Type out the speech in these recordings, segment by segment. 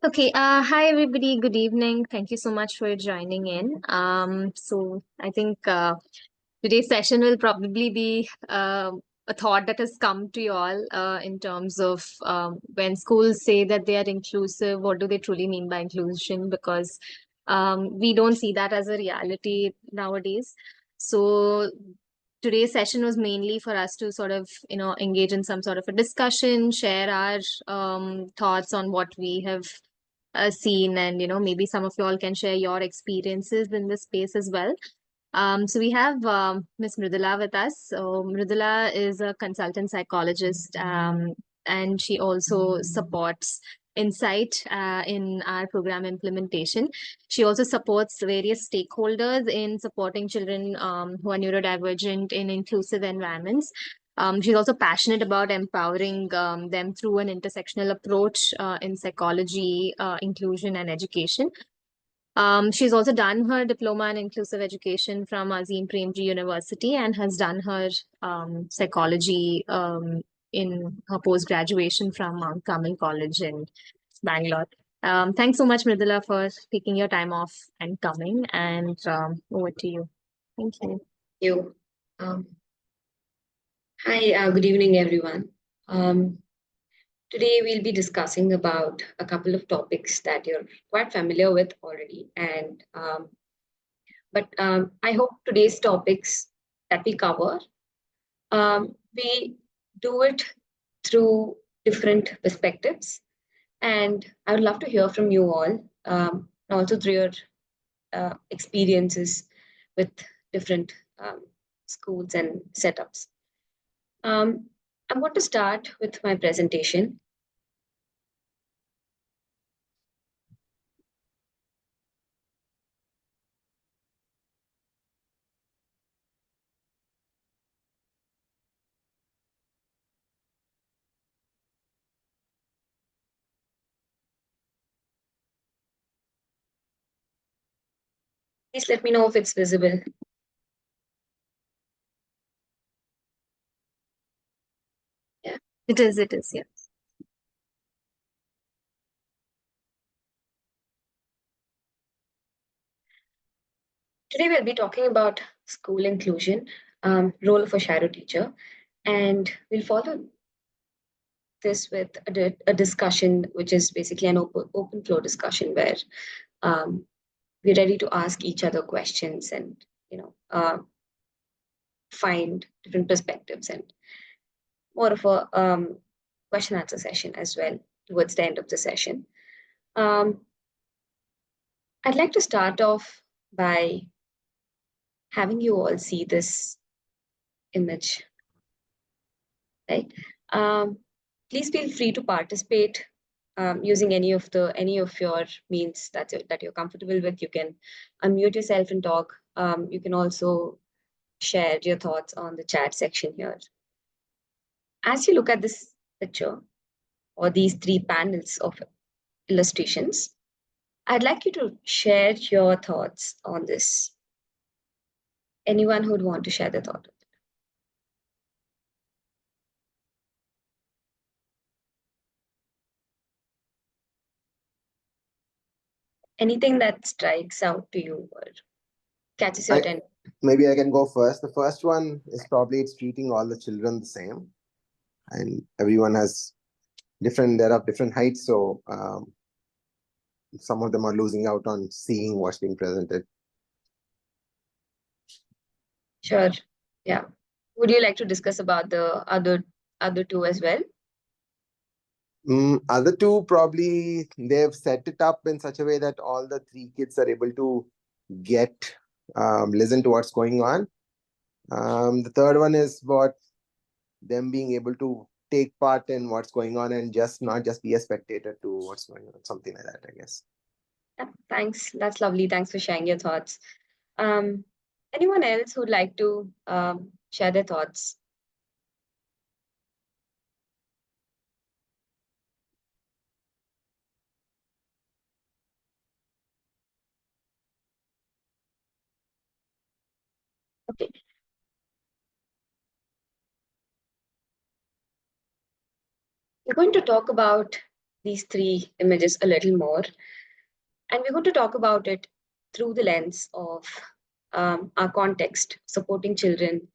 Okay, hi everybody. Good evening. Thank you so much for joining in. So I think today's session will probably be a thought that has come to you all in terms of when schools say that they are inclusive, what do they truly mean by inclusion? Because we don't see that as a reality nowadays. So today's session was mainly for us to sort of, engage in some sort of a discussion, share our thoughts on what we have seen, and maybe some of you all can share your experiences in this space as well. So we have Miss Mridula with us. So Mridula is a consultant psychologist, and she also supports Insight in our program implementation. She also supports various stakeholders in supporting children who are neurodivergent in inclusive environments. She's also passionate about empowering them through an intersectional approach in psychology, inclusion, and education. She's also done her diploma in inclusive education from Azim Premji University and has done her psychology in her post graduation from Mount Carmel College in Bangalore. Thanks so much, Mridula, for taking your time off and coming. And over to you. Thank you. You. Um, Hi, good evening, everyone. Um, Today we'll be discussing about a couple of topics that you're quite familiar with already, and I hope today's topics that we cover, we do it through different perspectives, and I would love to hear from you all, and also through your experiences with different schools and setups. Um, I'm going to start with my presentation. Please let me know if it's visible. Yeah. It is, yeah. Today we'll be talking about school inclusion, role of a shadow teacher, and we'll follow this with a discussion, which is basically an open floor discussion where um, we're ready to ask each other questions and find different perspectives and more of a question answer session as well towards the end of the session. Um, I'd like to start off by having you all see this image, right? Um, Please feel free to participate using any of your means that you're comfortable with. You can unmute yourself and talk. You can also share your thoughts on the chat section here. As you look at this picture or these three panels of illustrations, I'd like you to share your thoughts on this. Anyone who would want to share their thought? Anything that strikes out to you or catches your attention? Maybe I can go first. The first one is probably it's treating all the children the same, and everyone has there are different heights, so some of them are losing out on seeing what's being presented. Sure. Yeah. Would you like to discuss about the other two as well? Other two, probably they've set it up in such a way that all the three kids are able to get listen to what's going on. The third one is what them being able to take part in what's going on and just not just be a spectator to what's going on, something like that, I guess. Yeah, thanks. That's lovely. Thanks for sharing your thoughts. Anyone else who'd like to share their thoughts? Okay. We're going to talk about these three images a little more. And we're going to talk about it through the lens of our context, supporting children,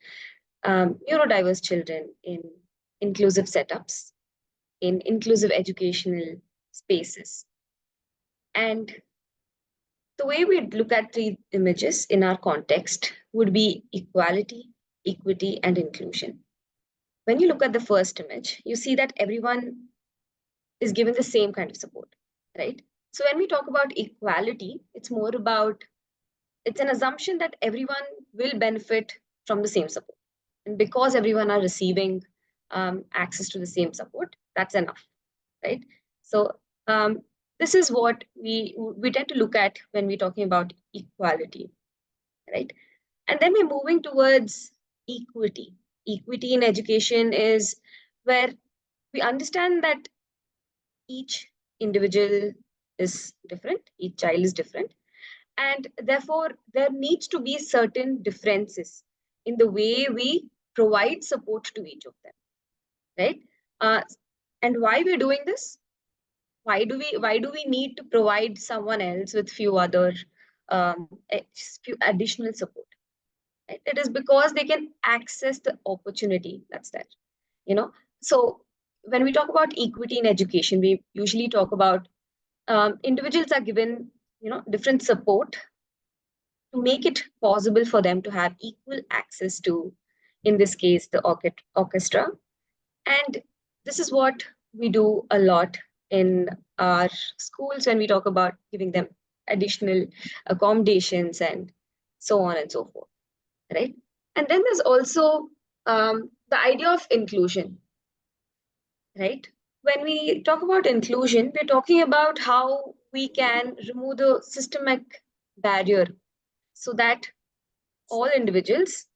neurodiverse children in inclusive setups, in inclusive educational spaces. And the way we look at three images in our context would be equality, equity, and inclusion. When you look at the first image, you see that everyone is given the same kind of support, right? So when we talk about equality, it's more about, it's an assumption that everyone will benefit from the same support. And because everyone are receiving access to the same support, that's enough, right? So um, this is what we tend to look at when we're talking about equality, right? And then we're moving towards equity. Equity in education is where we understand that each individual is different, each child is different, and therefore there needs to be certain differences in the way we provide support to each of them, right? Uh, and why we're doing this? Why do we need to provide someone else with few other few additional support? Right? It is because they can access the opportunity that's there. You know, so when we talk about equity in education, we usually talk about individuals are given different support to make it possible for them to have equal access to, in this case, the orchestra. And this is what we do a lot in our schools when we talk about giving them additional accommodations and so on and so forth, right? And then there's also the idea of inclusion, right? When we talk about inclusion, we're talking about how we can remove the systemic barrier so that all individuals,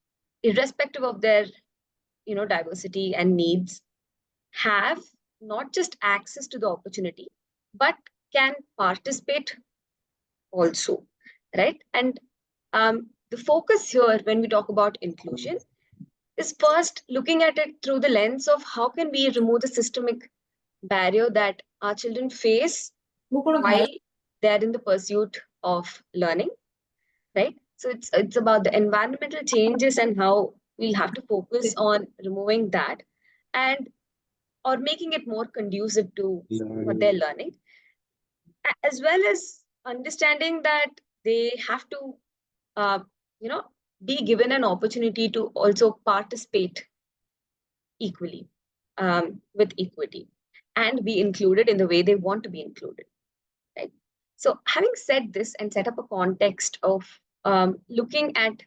irrespective of their diversity and needs, have not just access to the opportunity, but can participate also, right? And the focus here when we talk about inclusion is first looking at it through the lens of how can we remove the systemic barrier that our children face while they're in the pursuit of learning, right? So it's about the environmental changes and how we'll have to focus on removing that and or making it more conducive to what they're learning, as well as understanding that they have to uh, you know be given an opportunity to also participate equally, with equity, and be included in the way they want to be included, right? So having said this and set up a context of looking at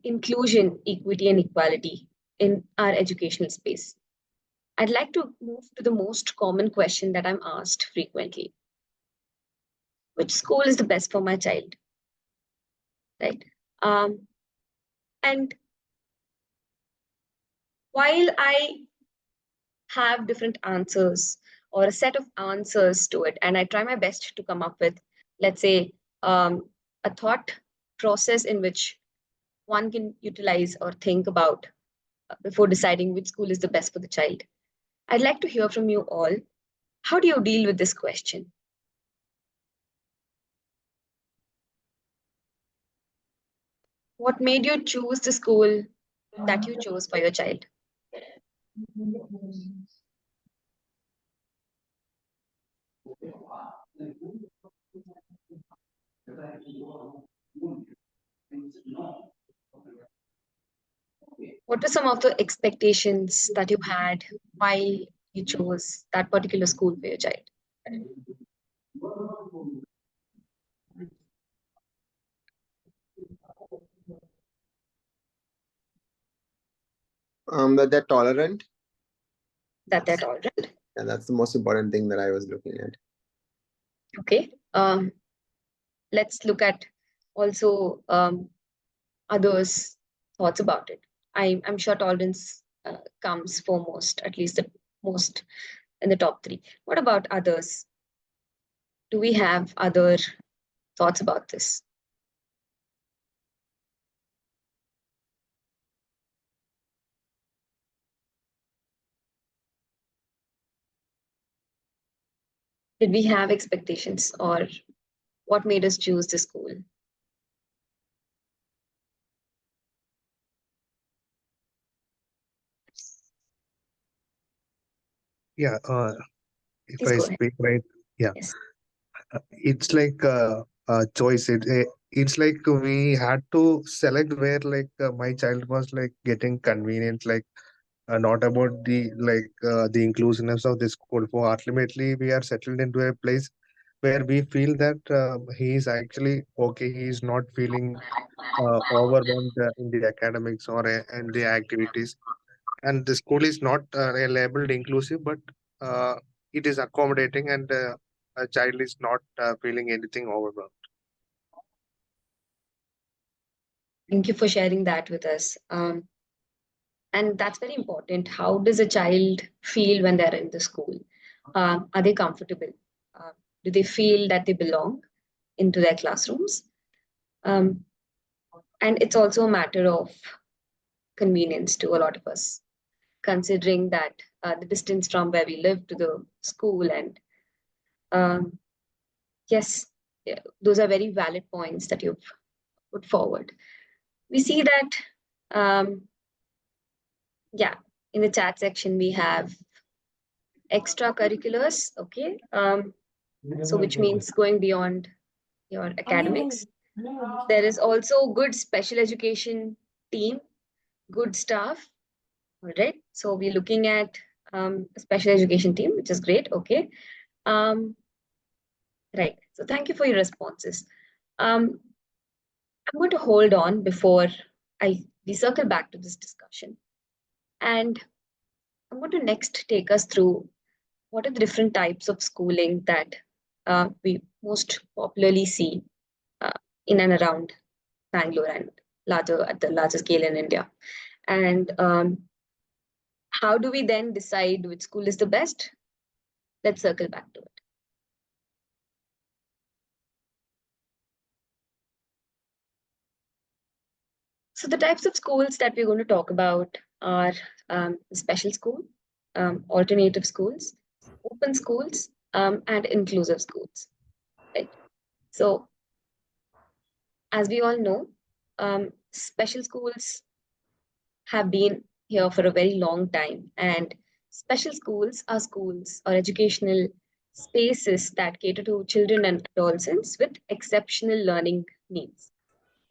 inclusion, equity, and equality in our educational space, I'd like to move to the most common question that I'm asked frequently. Which school is the best for my child? Right? And while I have different answers or a set of answers to it, and I try my best to come up with, let's say, a thought process in which one can utilize or think about before deciding which school is the best for the child. I'd like to hear from you all. How do you deal with this question? What made you choose the school that you chose for your child? What were some of the expectations that you had while you chose that particular school for your child? That they're tolerant. That they're tolerant. And that's the most important thing that I was looking at. Okay. Let's look at also others' thoughts about it. I'm sure tolerance comes foremost, at least the most in the top three. What about others? Do we have other thoughts about this? Did we have expectations, or what made us choose the school? Yeah, if Please I go ahead. speak right, yeah, Yes. it's like a choice. It's like we had to select where like my child was like getting convenient, like not about the inclusiveness of the school. For ultimately, we are settled into a place where we feel that he is actually okay. He is not feeling overwhelmed in the academics or in the activities, and the school is not labeled inclusive, but uh, it is accommodating, and a child is not feeling anything overwhelmed. Thank you for sharing that with us. And that's very important. How does a child feel when they're in the school? Are they comfortable? Uh, do they feel that they belong into their classrooms? Um, and it's also a matter of convenience to a lot of us, considering that the distance from where we live to the school. And um, yes, yeah, those are very valid points that you've put forward. We see that, yeah, in the chat section, we have extracurriculars, okay? So which means going beyond your academics. There is also good special education team, good staff, all right? So we're looking at a special education team, which is great, okay? Um, right, so thank you for your responses. I'm going to hold on before we circle back to this discussion. And I'm going to next take us through what are the different types of schooling that we most popularly see uh, in and around Bangalore and at the larger scale in India. And how do we then decide which school is the best? Let's circle back to it. So the types of schools that we're going to talk about are special school, alternative schools, open schools, and inclusive schools. Right. So as we all know, special schools have been here for a very long time, and special schools are schools or educational spaces that cater to children and adolescents with exceptional learning needs.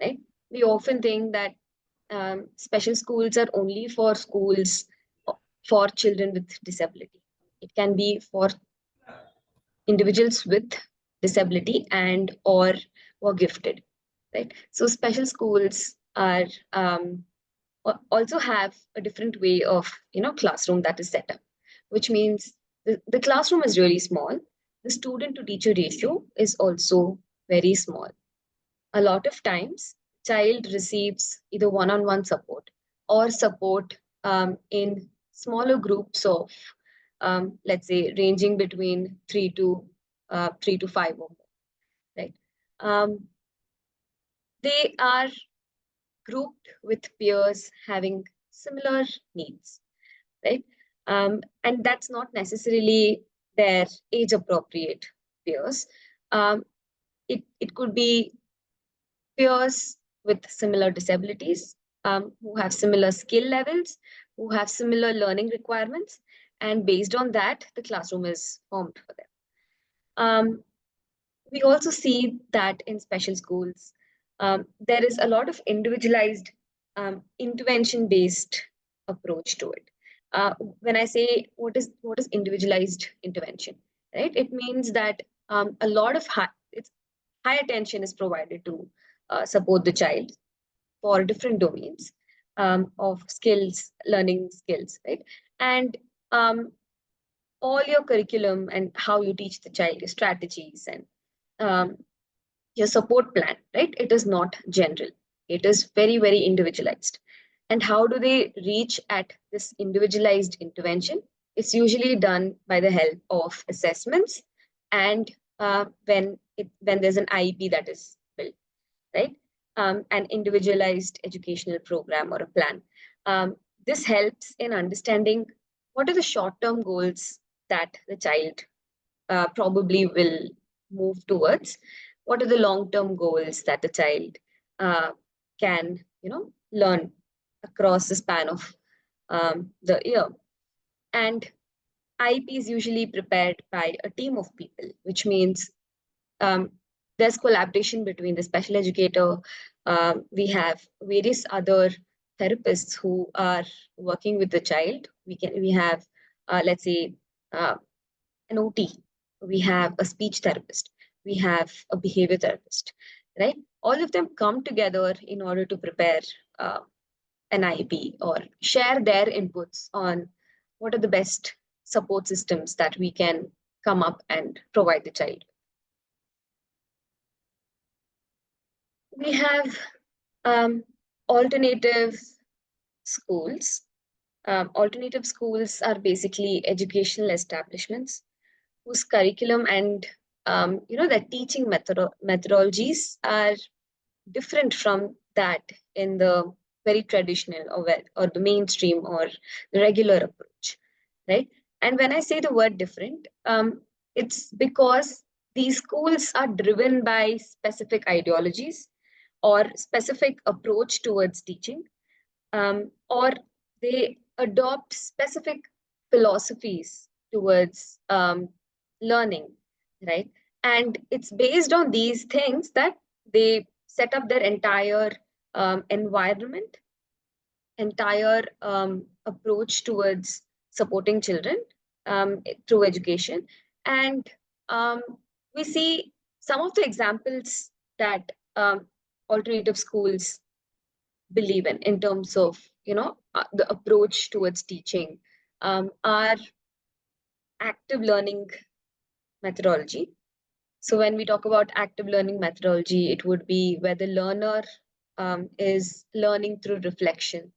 Right. We often think that special schools are only for schools for children with disability. It can be for individuals with disability and or who are gifted, right? So special schools are also have a different way of classroom that is set up, which means the classroom is really small. The student to teacher ratio is also very small. A lot of times child receives either one-on-one support or support in smaller groups of let's say ranging between 3 to 5 or more, right? They are grouped with peers having similar needs, right? And that's not necessarily their age appropriate peers. It could be peers with similar disabilities, who have similar skill levels, who have similar learning requirements, and based on that, the classroom is formed for them. We also see that in special schools, there is a lot of individualized intervention-based approach to it. When I say what is individualized intervention, right? It means that a lot of high attention is provided to support the child for different domains of skills, learning skills, right? And all your curriculum and how you teach the child, your strategies and um, your support plan, right? It is not general. It is very, very individualized. And how do they reach at this individualized intervention? It's usually done by the help of assessments and when there's an IEP that is built, right? An individualized educational program or a plan. This helps in understanding what are the short-term goals that the child probably will move towards? What are the long-term goals that the child can, learn across the span of the year? And IEP is usually prepared by a team of people, which means there's collaboration between the special educator. We have various other therapists who are working with the child. We have, let's say, an OT. We have a speech therapist. We have a behavior therapist, right? All of them come together in order to prepare an IEP or share their inputs on what are the best support systems that we can come up and provide the child. We have alternative schools. Alternative schools are basically educational establishments whose curriculum and the teaching methodologies are different from that in the very traditional or the mainstream or the regular approach, right? And when I say the word different, it's because these schools are driven by specific ideologies or specific approach towards teaching, or they adopt specific philosophies towards learning, right? And it's based on these things that they set up their entire environment, entire approach towards supporting children through education. And we see some of the examples that alternative schools believe in terms of the approach towards teaching, are active learning methodology. So when we talk about active learning methodology, it would be where the learner is learning through reflection,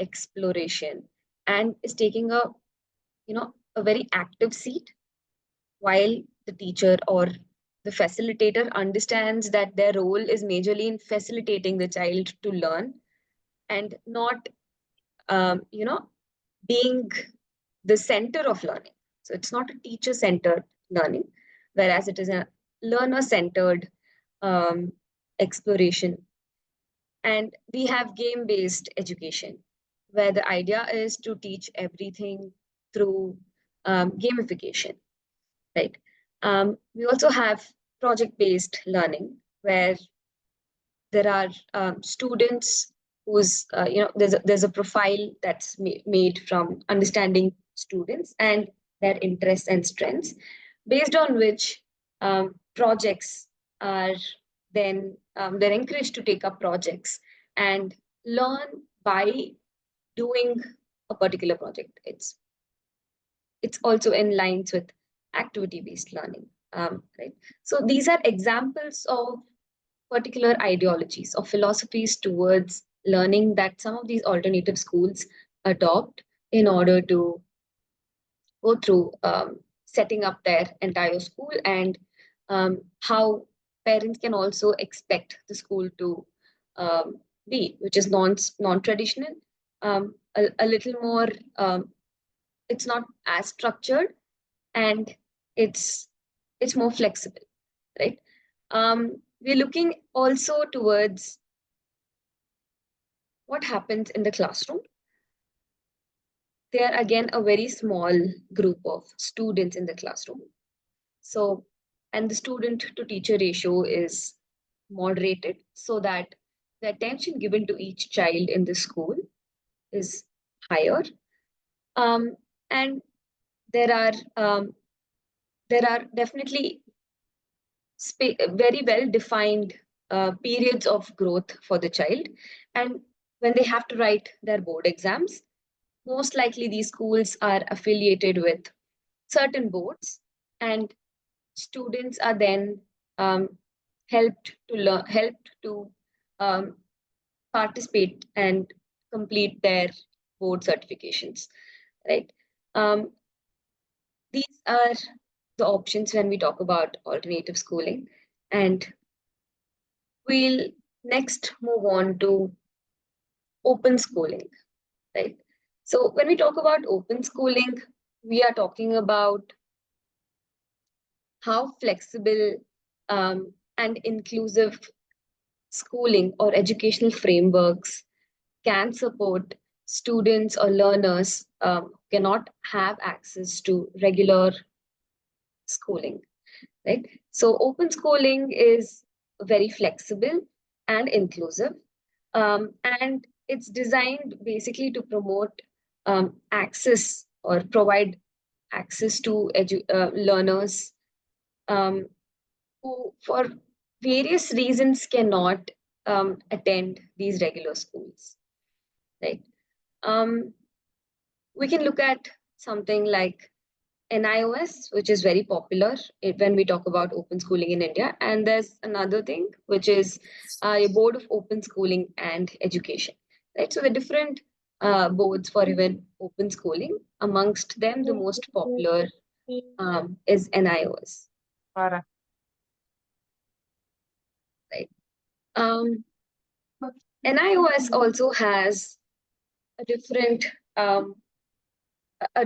exploration, and is taking a very active seat, while the teacher or the facilitator understands that their role is majorly in facilitating the child to learn and not being the center of learning. So it's not a teacher-centered learning, whereas it is a learner-centered exploration. And we have game-based education, where the idea is to teach everything through gamification, right? We also have project-based learning, where there are students who's there's a profile that's made from understanding students and their interests and strengths, based on which projects are then they're encouraged to take up projects and learn by doing a particular project. It's also in lines with activity-based learning, right? So these are examples of particular ideologies or philosophies towards learning that some of these alternative schools adopt in order to go through setting up their entire school, and how parents can also expect the school to be, which is non-traditional, a little more, it's not as structured, and it's more flexible, right? We're looking also towards what happens in the classroom. They are again a very small group of students in the classroom. So, and the student to teacher ratio is moderated so that the attention given to each child in the school is higher. And there are definitely very well defined periods of growth for the child. And when they have to write their board exams, most likely these schools are affiliated with certain boards, and students are then helped to participate and complete their board certifications, right? These are the options when we talk about alternative schooling, and we'll next move on to open schooling, right? So when we talk about open schooling, we are talking about how flexible and inclusive schooling or educational frameworks can support students or learners cannot have access to regular schooling, right? So open schooling is very flexible and inclusive, and it's designed basically to promote access or provide access to learners who, for various reasons, cannot attend these regular schools, right? We can look at something like NIOS, which is very popular when we talk about open schooling in India. And there's another thing, which is a Board of Open Schooling and Education, right? So the different boards for even open schooling, amongst them, the most popular is NIOS, right? NIOS also has a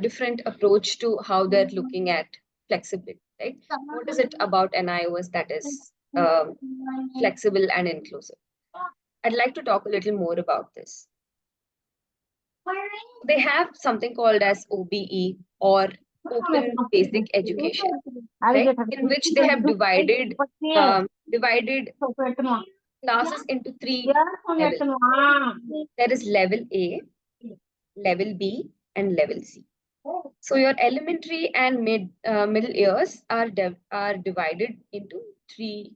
different approach to how they're looking at flexibility, right? What is it about NIOS that is flexible and inclusive? I'd like to talk a little more about this. They have something called as OBE, or Open Basic Education, right? In which they have divided classes into 3 levels. There is level A, level B, and level C. So your elementary and middle years are divided into 3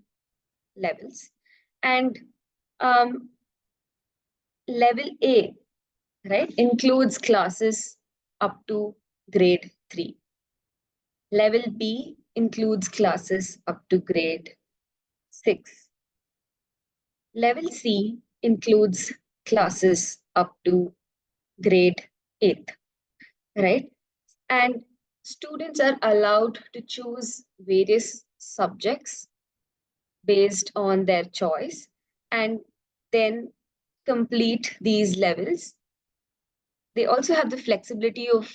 levels, and level A, right, includes classes up to grade 3. Level B includes classes up to grade 6. Level C includes classes up to grade 8, right? And students are allowed to choose various subjects based on their choice and then complete these levels. They also have the flexibility of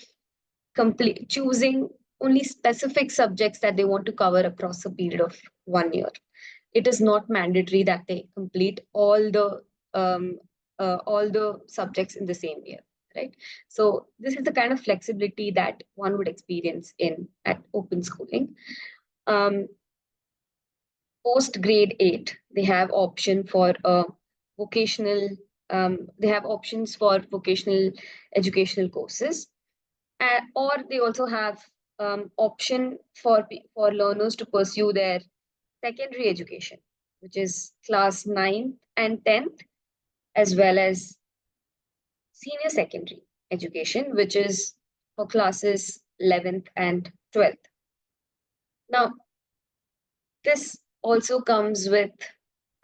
choosing only specific subjects that they want to cover across a period of 1 year. It is not mandatory that they complete all the subjects in the same year, right? So this is the kind of flexibility that one would experience at open schooling. Post grade 8, they have option for vocational. They have options for vocational educational courses, or they also have option for learners to pursue their secondary education, which is class 9th and 10th, as well as senior secondary education, which is for classes 11th and 12th. Now, this also comes with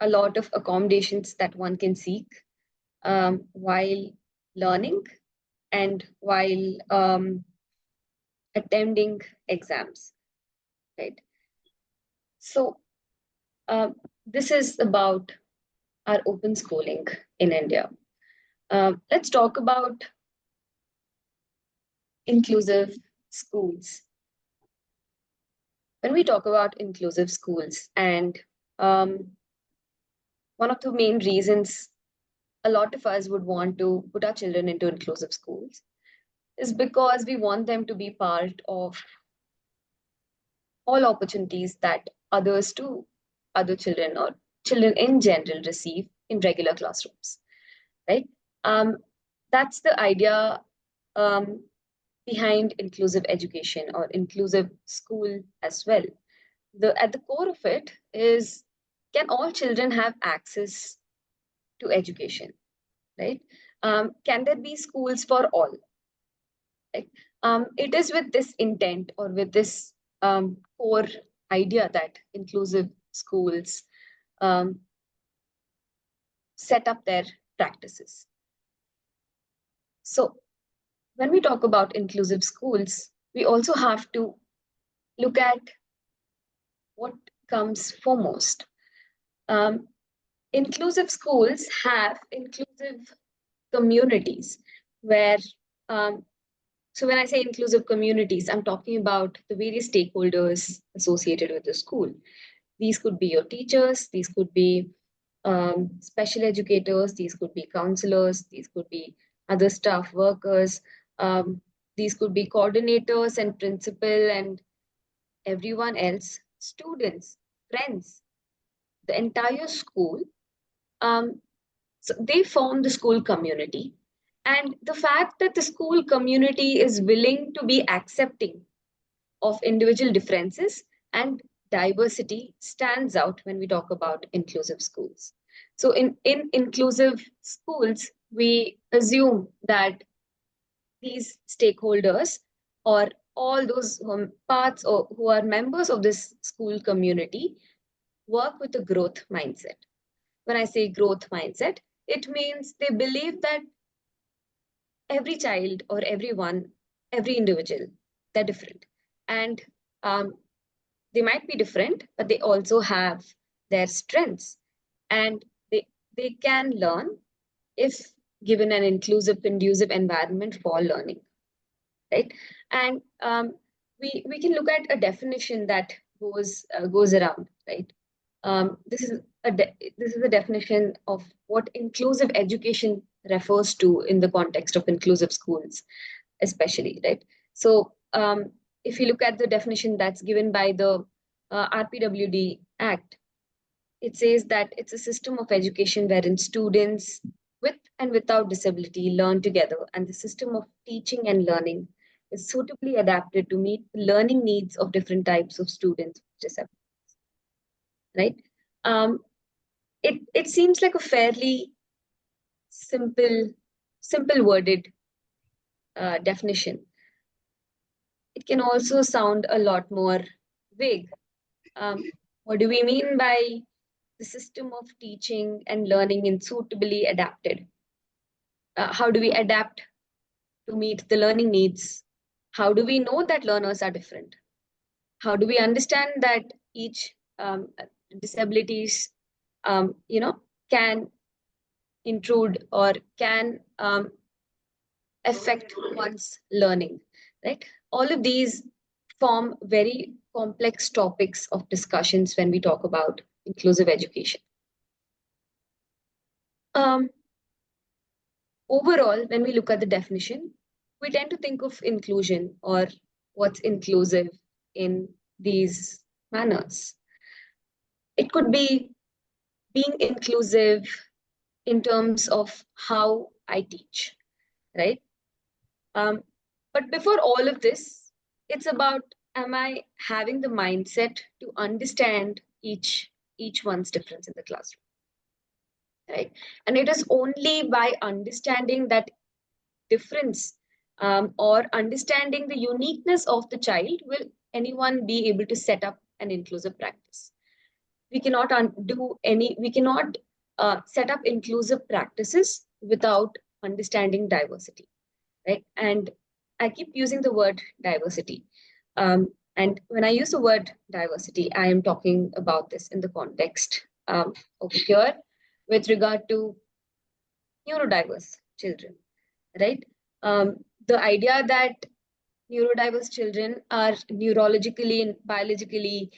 a lot of accommodations that one can seek while learning and while attending exams, right? So this is about our open schooling in India. Let's talk about inclusive schools. When we talk about inclusive schools, and one of the main reasons a lot of us would want to put our children into inclusive schools is because we want them to be part of all opportunities that other children or children in general receive in regular classrooms, right? That's the idea behind inclusive education or inclusive school as well. At the core of it is, can all children have access to education, right? Can there be schools for all? Right? It is with this intent or with this core idea that inclusive schools set up their practices. So when we talk about inclusive schools, we also have to look at what comes foremost. Inclusive schools have inclusive communities where So when I say inclusive communities, I'm talking about the various stakeholders associated with the school. These could be your teachers, these could be special educators, these could be counselors, these could be other staff workers, these could be coordinators and principal and everyone else, students, friends, the entire school. So they form the school community. And the fact that the school community is willing to be accepting of individual differences and diversity stands out when we talk about inclusive schools. So in inclusive schools, we assume that these stakeholders or all those parts or who are members of this school community work with a growth mindset. When I say growth mindset, it means they believe that every child or everyone, every individual, they're different. And they might be different, but they also have their strengths. And they can learn if given an inclusive, conducive environment for learning, right? And we can look at a definition that goes around, right? This is a definition of what inclusive education refers to in the context of inclusive schools, especially, right? So if you look at the definition that's given by the RPWD Act, it says that it's a system of education wherein students with and without disability learn together, and the system of teaching and learning is suitably adapted to meet the learning needs of different types of students with disabilities, right? It seems like a fairly simple worded definition. It can also sound a lot more vague. What do we mean by the system of teaching and learning is suitably adapted? How do we adapt to meet the learning needs? How do we know that learners are different? How do we understand that each disabilities, can intrude or can affect one's learning, right? All of these form very complex topics of discussions when we talk about inclusive education. Overall, when we look at the definition, we tend to think of inclusion or what's inclusive in these manners. It could be being inclusive in terms of how I teach, right? But before all of this, it's about, am I having the mindset to understand each one's difference in the classroom, right? And it is only by understanding that difference or understanding the uniqueness of the child will anyone be able to set up an inclusive practice. We cannot set up inclusive practices without understanding diversity, right? And I keep using the word diversity. And when I use the word diversity, I am talking about this in the context over here with regard to neurodiverse children, right? The idea that neurodiverse children are neurologically and biologically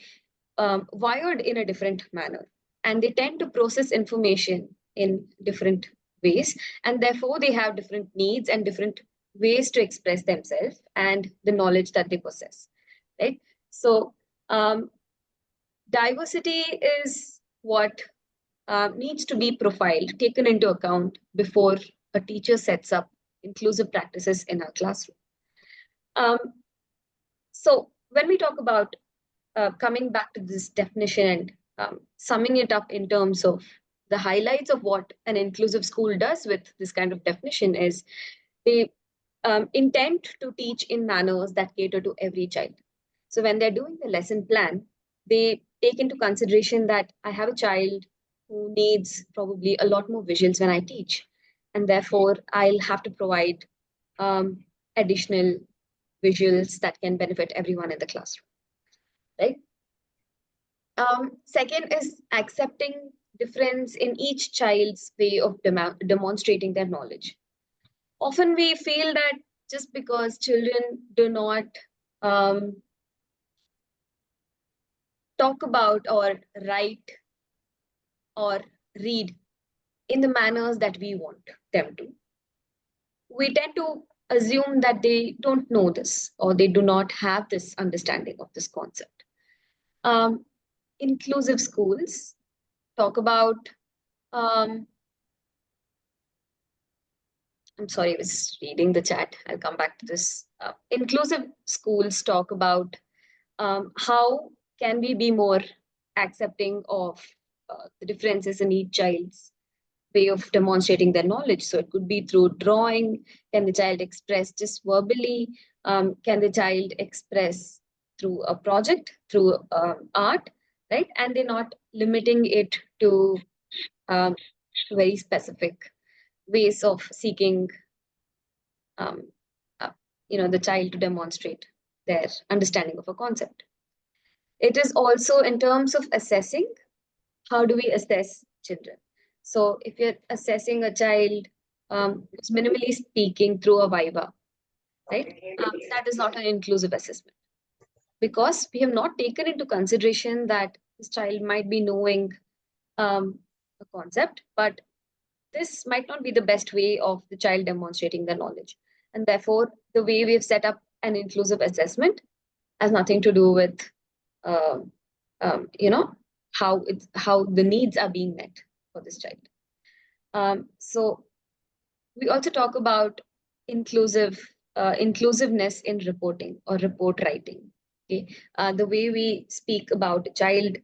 wired in a different manner, and they tend to process information in different ways, and therefore they have different needs and different ways to express themselves and the knowledge that they possess, right? So diversity is what needs to be profiled, taken into account before a teacher sets up inclusive practices in our classroom. So when we talk about coming back to this definition and summing it up in terms of the highlights of what an inclusive school does with this kind of definition is they intend to teach in manners that cater to every child. So when they're doing the lesson plan, they take into consideration that I have a child who needs probably a lot more visuals when I teach, and therefore I'll have to provide additional visuals that can benefit everyone in the classroom, right? Second is accepting difference in each child's way of demonstrating their knowledge. Often we feel that just because children do not talk about or write or read in the manners that we want them to, we tend to assume that they don't know this or they do not have this understanding of this concept. Inclusive schools talk about, I'm sorry, I was reading the chat. I'll come back to this. Inclusive schools talk about how can we be more accepting of the differences in each child's way of demonstrating their knowledge. So it could be through drawing. Can the child express just verbally? Can the child express through a project, through art, right? And they're not limiting it to very specific ways of seeking, the child to demonstrate their understanding of a concept. It is also in terms of assessing. How do we assess children? So if you're assessing a child who's minimally speaking through a Viva, right? That is not an inclusive assessment because we have not taken into consideration that this child might be knowing a concept, but this might not be the best way of the child demonstrating their knowledge. And therefore, the way we've set up an inclusive assessment has nothing to do with, how the needs are being met for this child. So we also talk about inclusiveness in reporting or report writing. Okay, the way we speak about a child,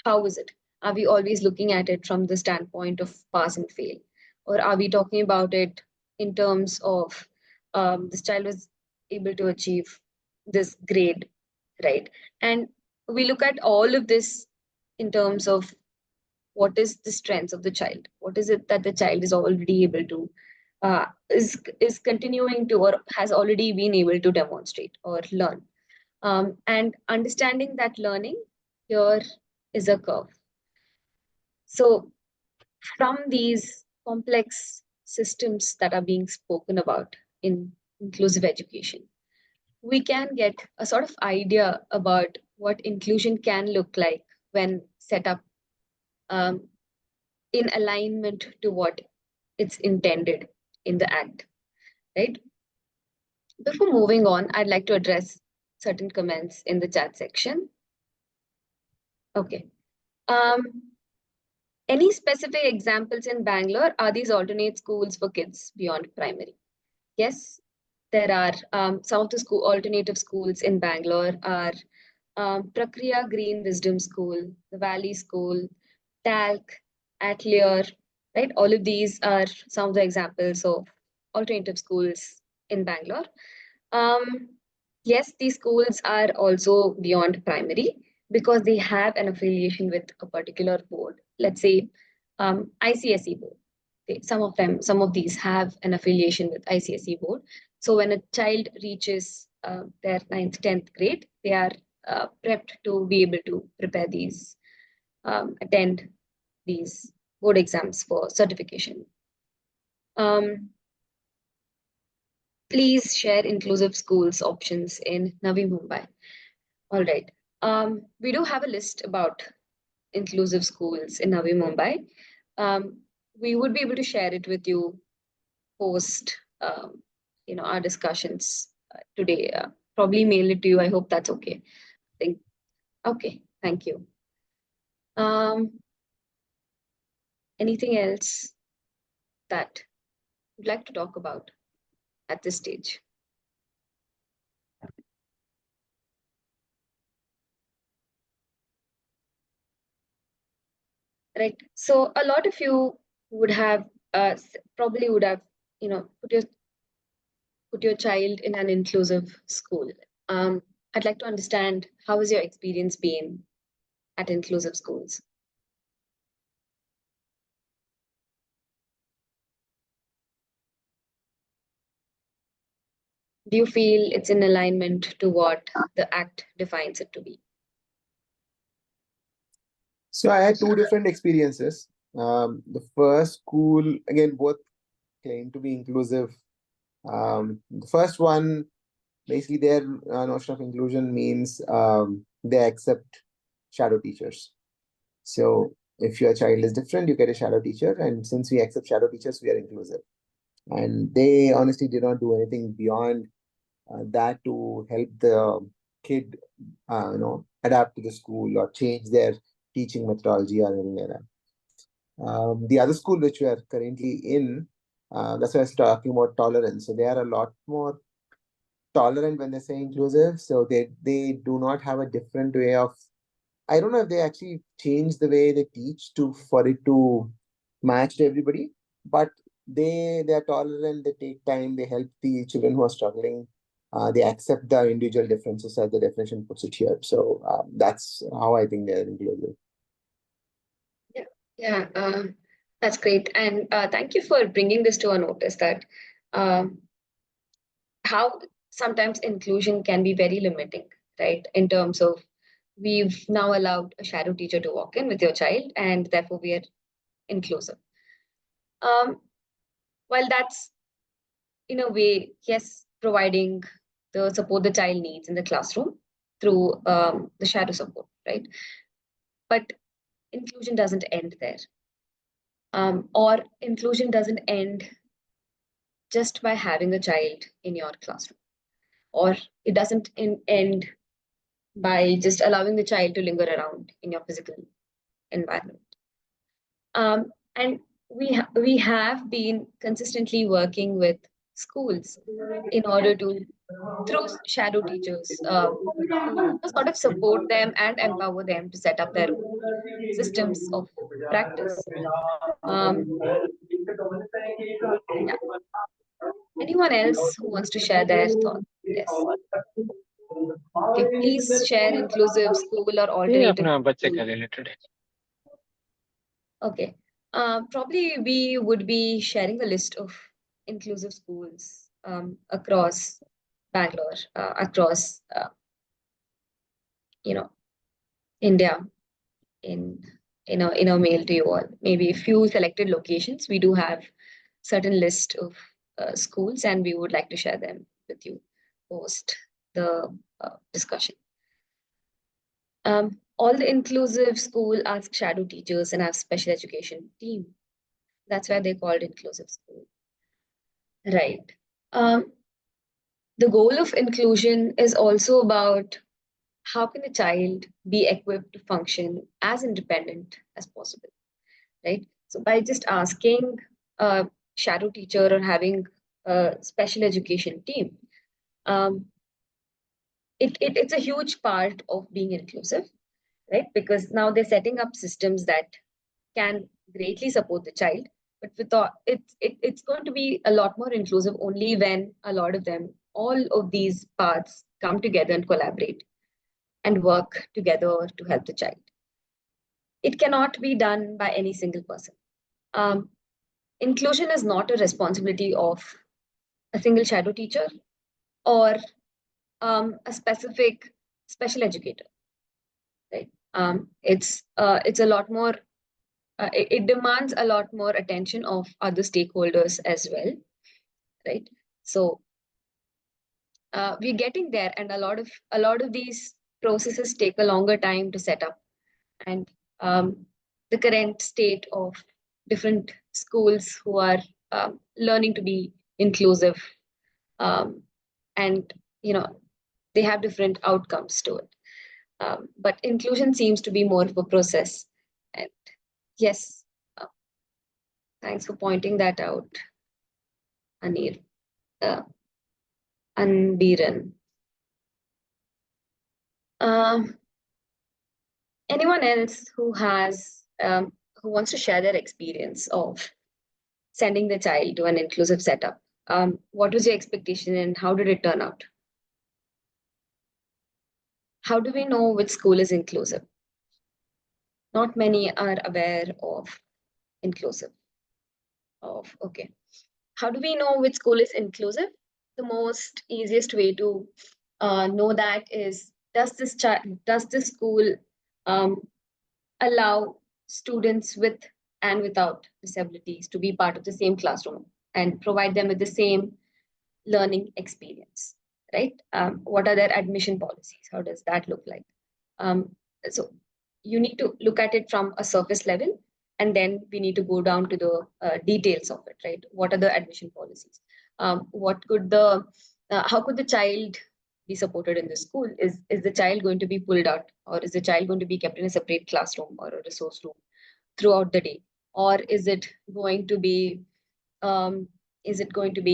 how is it? Are we always looking at it from the standpoint of pass and fail, or are we talking about it in terms of this child was able to achieve this grade, right? And we look at all of this in terms of what is the strengths of the child, what is it that the child is already able to is continuing to or has already been able to demonstrate or learn, and understanding that learning here is a curve. So from these complex systems that are being spoken about in inclusive education, we can get a sort of idea about what inclusion can look like when set up in alignment to what it's intended in the act, right? Before moving on, I'd like to address certain comments in the chat section. Okay. Any specific examples in Bangalore? Are these alternate schools for kids beyond primary? Yes, there are. Some of the alternative schools in Bangalore are Prakriya Green Wisdom School, the Valley School, Talc, Atelier, right? All of these are some of the examples of alternative schools in Bangalore. Yes, these schools are also beyond primary because they have an affiliation with a particular board. Let's say ICSE board. Some of these have an affiliation with ICSE board. So when a child reaches their 9th, 10th grade, they are prepped to be able to prepare these, attend these board exams for certification. Please share inclusive schools options in Navi Mumbai. All right. We do have a list about inclusive schools in Navi Mumbai. We would be able to share it with you post, our discussions today. Probably mail it to you. I hope that's okay. Okay. Thank you. Anything else that you'd like to talk about at this stage? Right. So a lot of you would have probably would have put your child in an inclusive school. I'd like to understand, how has your experience been at inclusive schools? Do you feel it's in alignment to what the Act defines it to be? So I had two different experiences. The first school, again, both claim to be inclusive The first one, basically, their notion of inclusion means they accept shadow teachers. So if your child is different, you get a shadow teacher, and since we accept shadow teachers, we are inclusive. And they honestly did not do anything beyond that to help the kid, adapt to the school or change their teaching methodology or anything like that. The other school which we are currently in, that's why I was talking about tolerance. So they are a lot more tolerant when they say inclusive. So they do not have a different way of. I don't know if they actually change the way they teach for it to match to everybody, but they are tolerant. They take time. They help the children who are struggling. They accept the individual differences as the definition puts it here. So that's how I think they're inclusive. Yeah, that's great. And thank you for bringing this to our notice that how sometimes inclusion can be very limiting, right? In terms of we've now allowed a shadow teacher to walk in with your child, and therefore we are inclusive. While that's in a way, yes, providing the support the child needs in the classroom through the shadow support, right? But inclusion doesn't end there. Or inclusion doesn't end just by having a child in your classroom, or it doesn't end by just allowing the child to linger around in your physical environment. And we have been consistently working with schools in order to, through shadow teachers, to sort of support them and empower them to set up their own systems of practice. Yeah. Anyone else who wants to share their thoughts? Yes. Okay, please share inclusive school or alternative. Okay. Probably we would be sharing a list of inclusive schools across Bangalore, across India in a mail to you all. Maybe a few selected locations. We do have certain list of schools, and we would like to share them with you post the discussion. All the inclusive school ask shadow teachers and have special education team. That's why they called inclusive school. Right. The goal of inclusion is also about how can a child be equipped to function as independent as possible, right? So by just asking a shadow teacher or having a special education team, it's a huge part of being inclusive, right? Because now they're setting up systems that can greatly support the child, but it's going to be a lot more inclusive only when a lot of them, all of these parts come together and collaborate and work together to help the child. It cannot be done by any single person. Inclusion is not a responsibility of a single shadow teacher or a specific special educator, right? It's a lot more. It demands a lot more attention of other stakeholders as well, right? So we're getting there, and a lot of these processes take a longer time to set up, and the current state of different schools who are learning to be inclusive, and they have different outcomes to it. But inclusion seems to be more of a process, and yes, thanks for pointing that out, Anir. Anbiran. Anyone else who wants to share their experience of sending the child to an inclusive setup? What was your expectation and how did it turn out? How do we know which school is inclusive? Not many are aware of inclusive. Okay. How do we know which school is inclusive? The most easiest way to know that is, does this school allow students with and without disabilities to be part of the same classroom and provide them with the same learning experience, right? What are their admission policies? How does that look like? So you need to look at it from a surface level, and then we need to go down to the details of it, right? What are the admission policies? What could the how could the child be supported in the school? Is the child going to be pulled out, or is the child going to be kept in a separate classroom or a resource room throughout the day, or is it going to be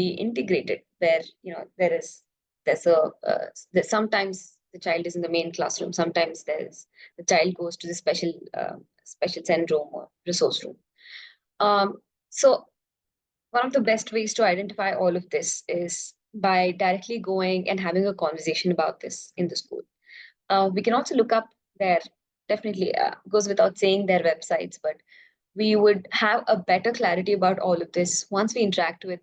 integrated, where there's sometimes the child is in the main classroom, sometimes the child goes to the special send room or resource room. So one of the best ways to identify all of this is by directly going and having a conversation about this in the school. We can also look up their, definitely goes without saying, their websites, but we would have a better clarity about all of this once we interact with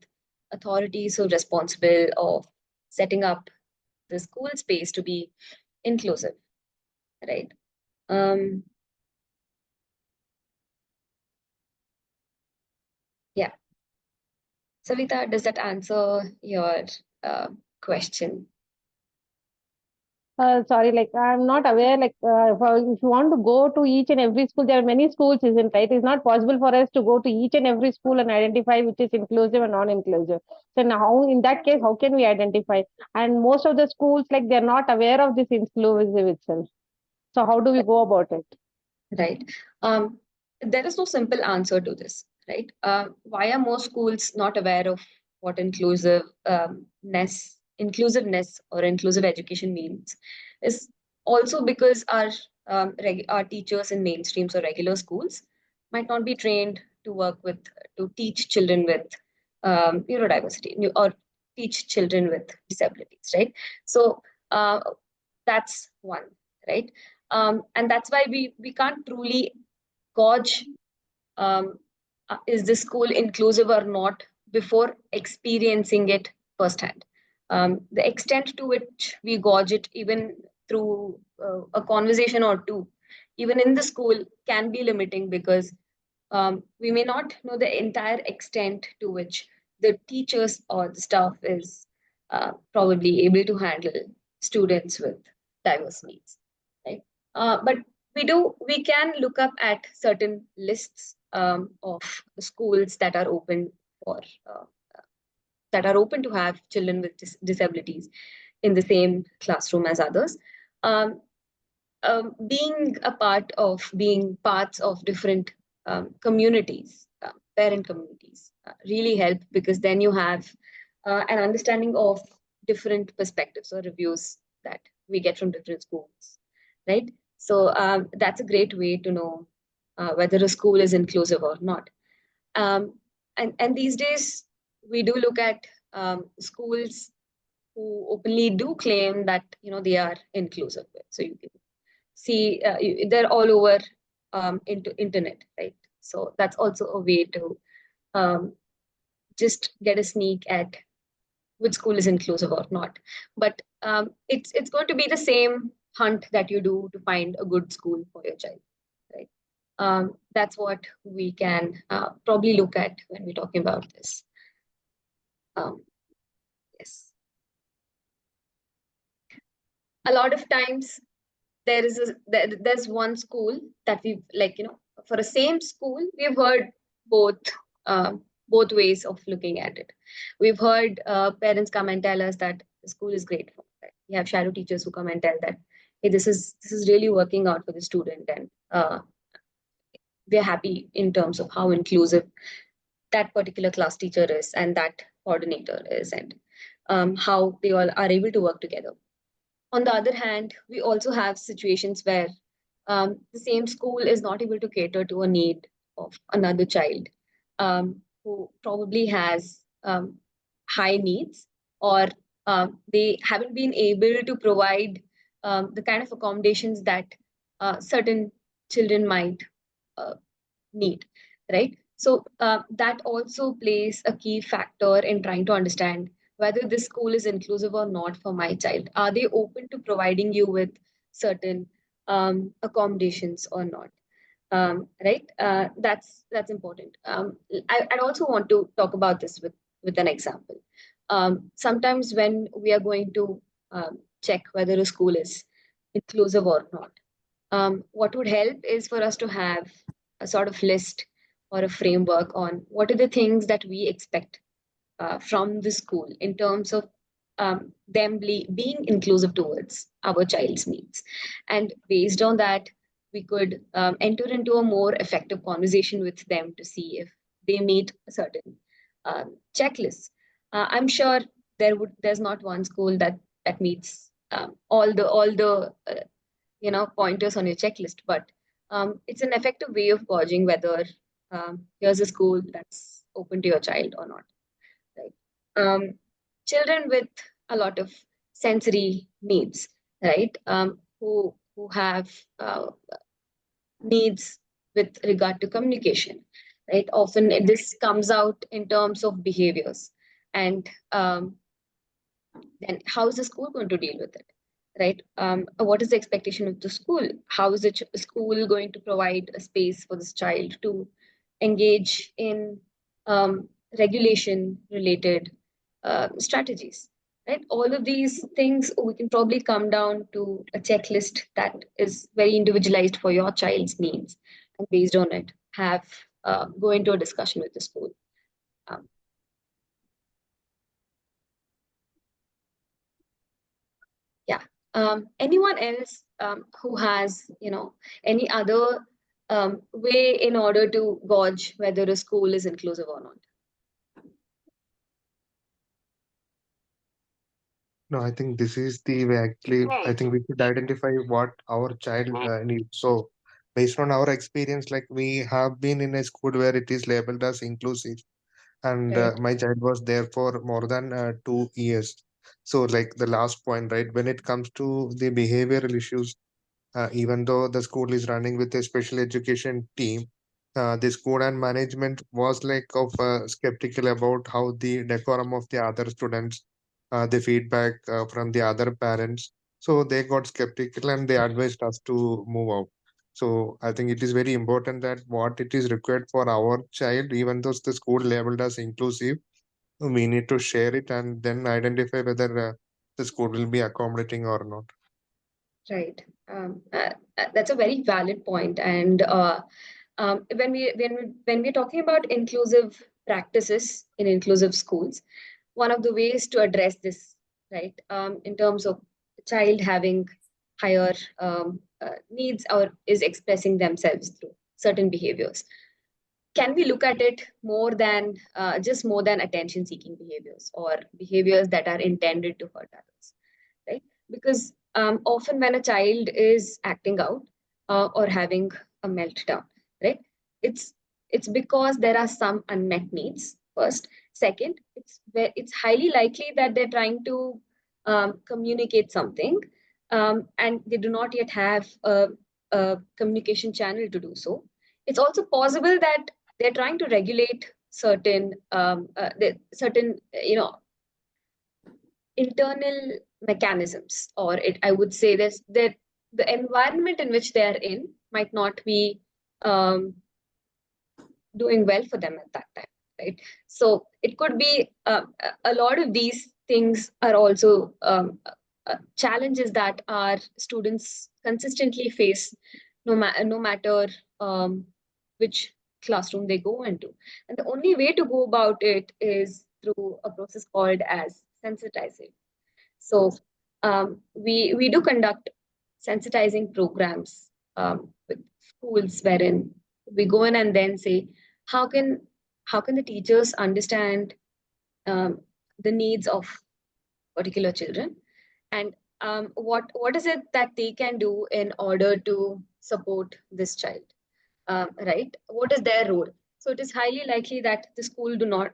authorities who are responsible of setting up the school space to be inclusive, right? Yeah. Savita, does that answer your question? Sorry, like I'm not aware. Like, if you want to go to each and every school, there are many schools, isn't right? It's not possible for us to go to each and every school and identify which is inclusive and non-inclusive. So now, in that case, how can we identify? And most of the schools, like, they're not aware of this inclusive itself. So how do we go about it? Right. There is no simple answer to this, right? Why are most schools not aware of what inclusiveness or inclusive education means? Is also because our teachers in mainstreams or regular schools might not be trained to teach children with neurodiversity or teach children with disabilities, right? So that's one, right? And that's why we can't truly gauge is the school inclusive or not before experiencing it firsthand. The extent to which we gauge it, even through a conversation or two, even in the school, can be limiting, because we may not know the entire extent to which the teachers or the staff is probably able to handle students with diverse needs, right? But we can look up at certain lists of schools that are open for that are open to have children with disabilities in the same classroom as others. Being parts of different communities, parent communities, really help, because then you have an understanding of different perspectives or reviews that we get from different schools, right? So that's a great way to know whether a school is inclusive or not. And these days, we do look at schools who openly do claim that they are inclusive. So you can see they're all over into internet, right? So that's also a way to just get a sneak at which school is inclusive or not. But it's going to be the same hunt that you do to find a good school for your child, right? That's what we can probably look at when we're talking about this. Yes. A lot of times there's one school that we've, like, for a same school, we've heard both both ways of looking at it. We've heard parents come and tell us that the school is great. Right? We have shadow teachers who come and tell that, hey, this is really working out for the student, and we're happy in terms of how inclusive that particular class teacher is and that coordinator is, and how they all are able to work together. On the other hand, we also have situations where the same school is not able to cater to a need of another child who probably has high needs, or they haven't been able to provide the kind of accommodations that certain children might need, right? So that also plays a key factor in trying to understand whether this school is inclusive or not for my child. Are they open to providing you with certain accommodations or not? Right? That's important. I'd also want to talk about this with an example. sometimes when we are going to check whether a school is inclusive or not, what would help is for us to have a sort of list or a framework on what are the things that we expect from the school in terms of them being inclusive towards our child's needs. And based on that, we could enter into a more effective conversation with them to see if they meet a certain checklist. I'm sure there's not one school that meets all the pointers on your checklist, but it's an effective way of gauging whether here's a school that's open to your child or not. Right? Children with a lot of sensory needs, right? Who have needs with regard to communication, right? Often this comes out in terms of behaviors, and then how is the school going to deal with it, right? What is the expectation of the school? How is the school going to provide a space for this child to engage in regulation related strategies, right? All of these things we can probably come down to a checklist that is very individualized for your child's needs, and based on it have go into a discussion with the school. Anyone else who has any other way in order to gauge whether a school is inclusive or not? No, I think this is the way actually. I think we should identify what our child needs. So, based on our experience, like we have been in a school where it is labeled as inclusive, and Right. my child was there for more than 2 years. So, like the last point, right? When it comes to the behavioral issues, even though the school is running with a special education team, the school and management was like of skeptical about how the decorum of the other students, the feedback from the other parents. So they got skeptical and they advised us to move out. So I think it is very important that what it is required for our child, even though the school labeled as inclusive, we need to share it and then identify whether the school will be accommodating or not. Right. That's a very valid point. And when we're talking about inclusive practices in inclusive schools, one of the ways to address this, right, in terms of the child having higher needs or is expressing themselves through certain behaviors, can we look at it more than just more than attention seeking behaviors or behaviors that are intended to hurt others, right? Because often when a child is acting out or having a meltdown, right, it's because there are some unmet needs first. Second, it's highly likely that they're trying to communicate something, and they do not yet have a communication channel to do so. It's also possible that they're trying to regulate certain certain internal mechanisms, or I would say this, that the environment in which they are in might not be doing well for them at that time, right? So it could be a lot of these things are also challenges that our students consistently face, no matter which classroom they go into. And the only way to go about it is through a process called as sensitizing. So we do conduct sensitizing programs with schools wherein we go in and then say, how can the teachers understand the needs of particular children, and what is it that they can do in order to support this child, right? What is their role? So it is highly likely that the school do not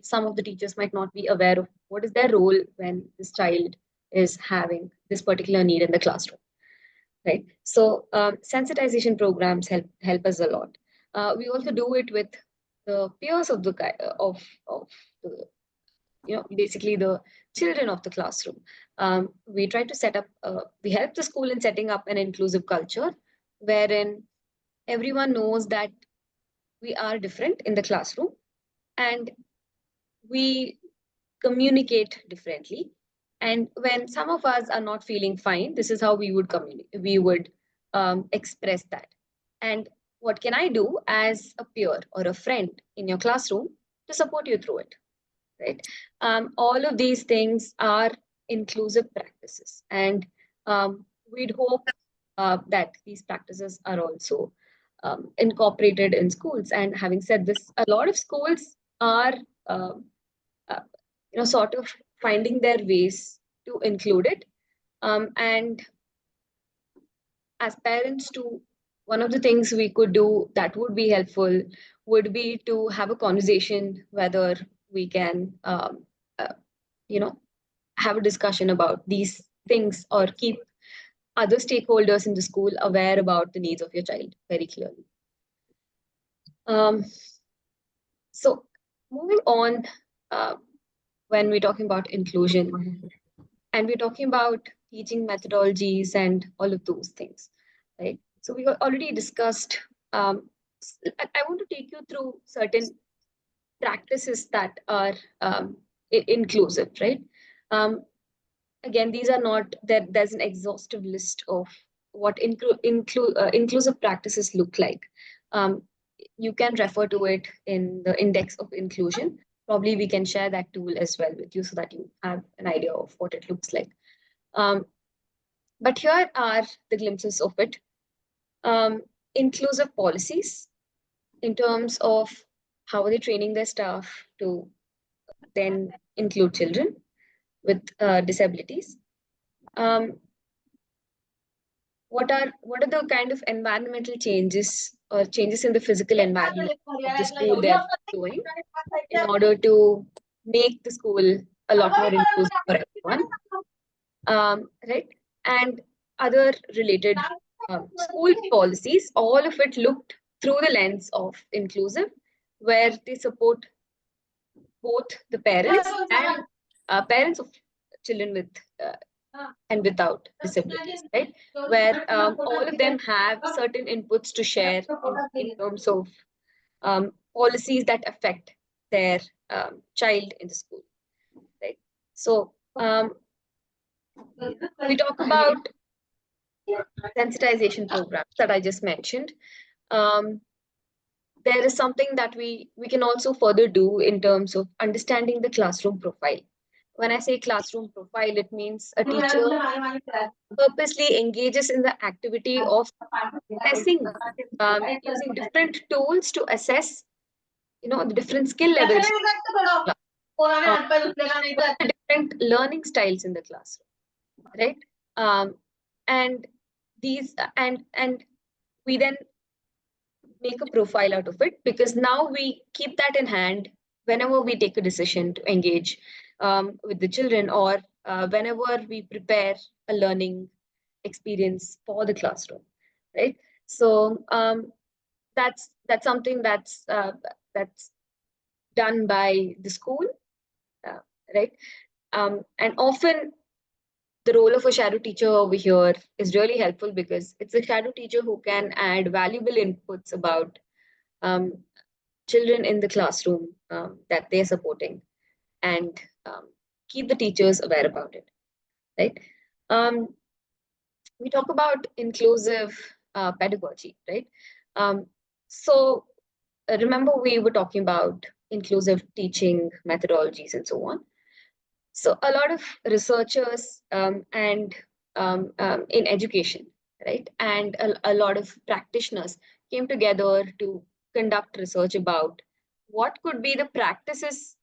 some of the teachers might not be aware of what is their role when this child is having this particular need in the classroom, right? So sensitization programs help us a lot. We also do it with the peers of the of the basically the children of the classroom. We try to set up we help the school in setting up an inclusive culture wherein everyone knows that we are different in the classroom, and we communicate differently. And when some of us are not feeling fine, this is how we would communicate, we would express that. And what can I do as a peer or a friend in your classroom to support you through it, right? All of these things are inclusive practices, and we'd hope that these practices are also incorporated in schools. And having said this, a lot of schools are um, uh, sort of finding their ways to include it. And as parents too, one of the things we could do that would be helpful would be to have a conversation whether we can uh, you know have a discussion about these things, or keep other stakeholders in the school aware about the needs of your child very clearly. So moving on, when we're talking about inclusion and we're talking about teaching methodologies and all of those things, right? So we already discussed. I want to take you through certain practices that are inclusive, right? Again, these are not that there's an exhaustive list of what inclusive practices look like. You can refer to it in the index of inclusion. Probably we can share that tool as well with you so that you have an idea of what it looks like. But here are the glimpses of it. Inclusive policies in terms of how are they training their staff to then include children with disabilities. What are the kind of environmental changes or changes in the physical environment of the school they're doing in order to make the school a lot more inclusive for everyone, right? And other related school policies, all of it looked through the lens of inclusive, where they support both the parents and parents of children with and without disabilities, right? Where all of them have certain inputs to share in terms of policies that affect their child in the school, right? So we talk about sensitization programs that I just mentioned. There is something that we can also further do in terms of understanding the classroom profile. When I say classroom profile, it means a teacher purposely engages in the activity of assessing, using different tools to assess, the different skill levels, different learning styles in the classroom, right? And these and we then make a profile out of it, because now we keep that in hand whenever we take a decision to engage with the children, or whenever we prepare a learning experience for the classroom, right? So that's something that's done by the school, right? And often the role of a shadow teacher over here is really helpful, because it's a shadow teacher who can add valuable inputs about children in the classroom that they're supporting, and keep the teachers aware about it, right? We talk about inclusive pedagogy, right? So remember, we were talking about inclusive teaching methodologies and so on. So a lot of researchers and in education, right, and a lot of practitioners came together to conduct research about what could be the practices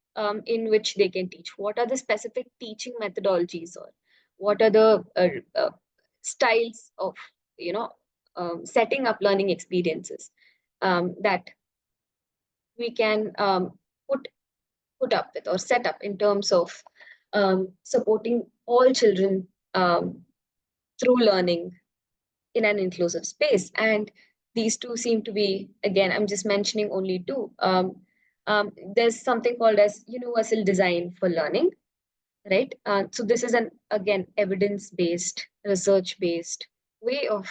in which they can teach. What are the specific teaching methodologies, or what are the styles of setting up learning experiences that we can put up with or set up in terms of supporting all children through learning in an inclusive space. And these two seem to be, again, I'm just mentioning only two. There's something called as universal design for learning, right? So this is again, evidence-based, research-based way of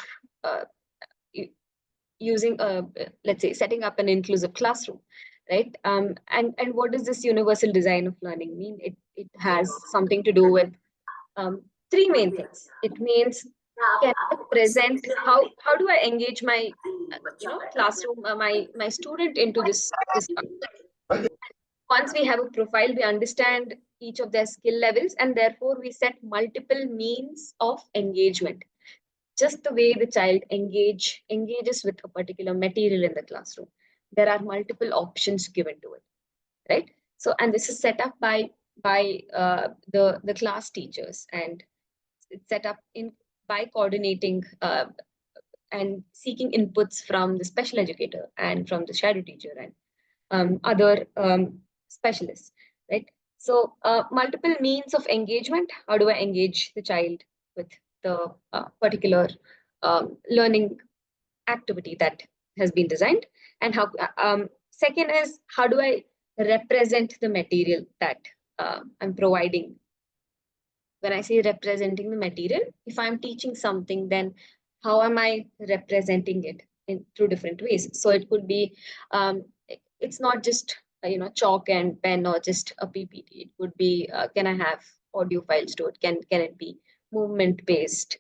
using, let's say, setting up an inclusive classroom, right? And what does this universal design of learning mean? it has something to do with three main things. It means, can I present, how do I engage my classroom, my student into this once we have a profile, we understand each of their skill levels, and therefore we set multiple means of engagement. Just the way the child engages with a particular material in the classroom, there are multiple options given to it, right? So, and this is set up by the class teachers, and it's set up in by coordinating and seeking inputs from the special educator and from the shadow teacher and other specialists, right? So multiple means of engagement. How do I engage the child with the particular learning activity that has been designed? And how second is, how do I represent the material that I'm providing? When I say representing the material, if I'm teaching something, then how am I representing it through different ways? So it could be, it's not just chalk and pen or just a PPT. It could be, can I have audio files to it? Can it be movement based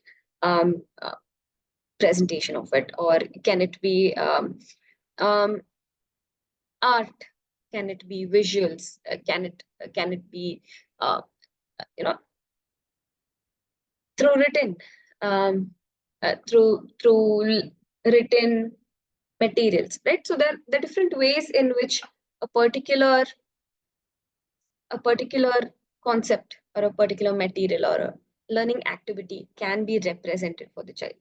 presentation of it, or can it be art? Can it be visuals? Can it be through written through written materials, right? So there are different ways in which a particular concept or a particular material or a learning activity can be represented for the child.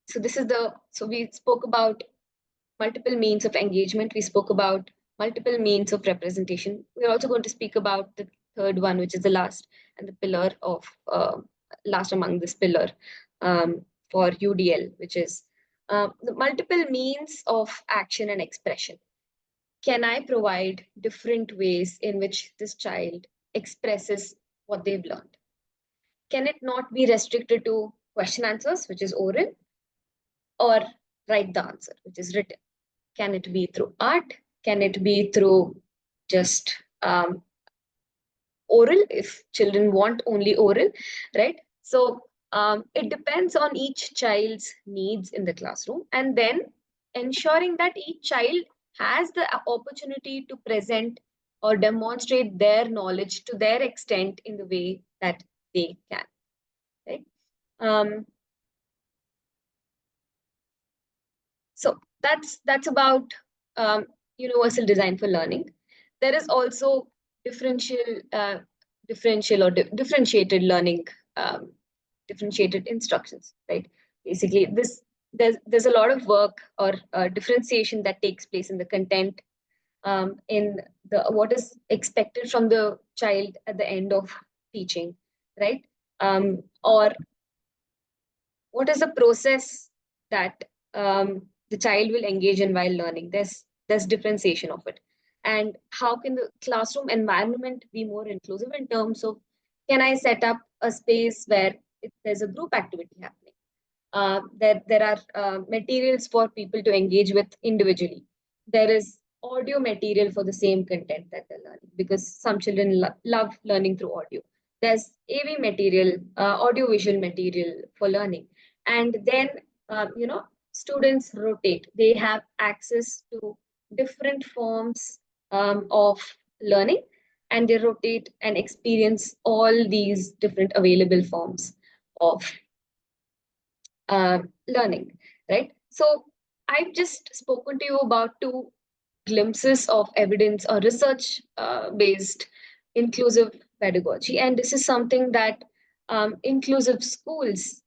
So we spoke about multiple means of engagement. We spoke about multiple means of representation. We're also going to speak about the third one, which is the last and the pillar of last among this pillar for UDL, which is the multiple means of action and expression. Can I provide different ways in which this child expresses what they've learned? Can it not be restricted to question answers, which is oral, or write the answer, which is written? Can it be through art? Can it be through just oral, if children want only oral, right? So it depends on each child's needs in the classroom, and then ensuring that each child has the opportunity to present or demonstrate their knowledge to their extent in the way that they can, right? So that's about universal design for learning. There is also differentiated learning, differentiated instructions, right? Basically, there's a lot of work or differentiation that takes place in the content, in what is expected from the child at the end of teaching, right? Or what is the process that the child will engage in while learning? There's differentiation of it. And how can the classroom environment be more inclusive in terms of, can I set up a space where there's a group activity happening? There are materials for people to engage with individually. There is audio material for the same content that they're learning, because some children love learning through audio. There's AV material, audio-visual material for learning. And then, students rotate. They have access to different forms of learning, and they rotate and experience all these different available forms of learning, right? So I've just spoken to you about two glimpses of evidence or research based inclusive pedagogy, and this is something that inclusive schools,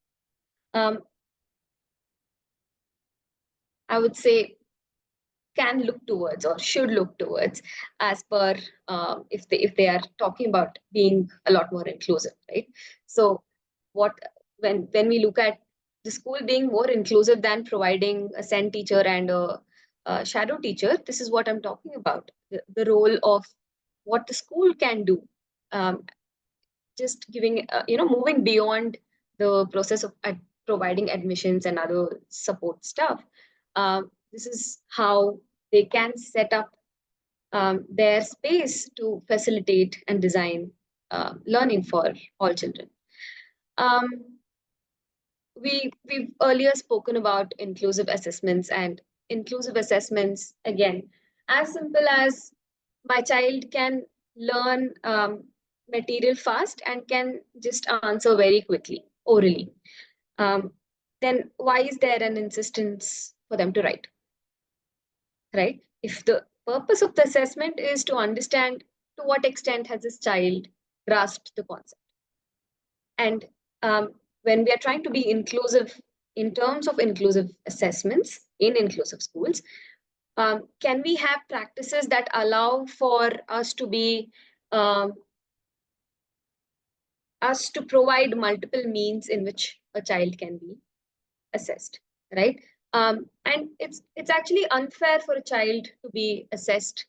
I would say, can look towards or should look towards, as per if they are talking about being a lot more inclusive, right? So when we look at the school being more inclusive than providing a SEND teacher and a shadow teacher, this is what I'm talking about. The role of what the school can do, just giving, moving beyond the process of providing admissions and other support stuff. This is how they can set up their space to facilitate and design learning for all children. We've earlier spoken about inclusive assessments, and inclusive assessments, again, as simple as my child can learn material fast and can just answer very quickly orally. Then why is there an insistence for them to write? Right? If the purpose of the assessment is to understand to what extent has this child grasped the concept. And when we are trying to be inclusive in terms of inclusive assessments in inclusive schools, can we have practices that allow for us to be us to provide multiple means in which a child can be assessed, right? And it's actually unfair for a child to be assessed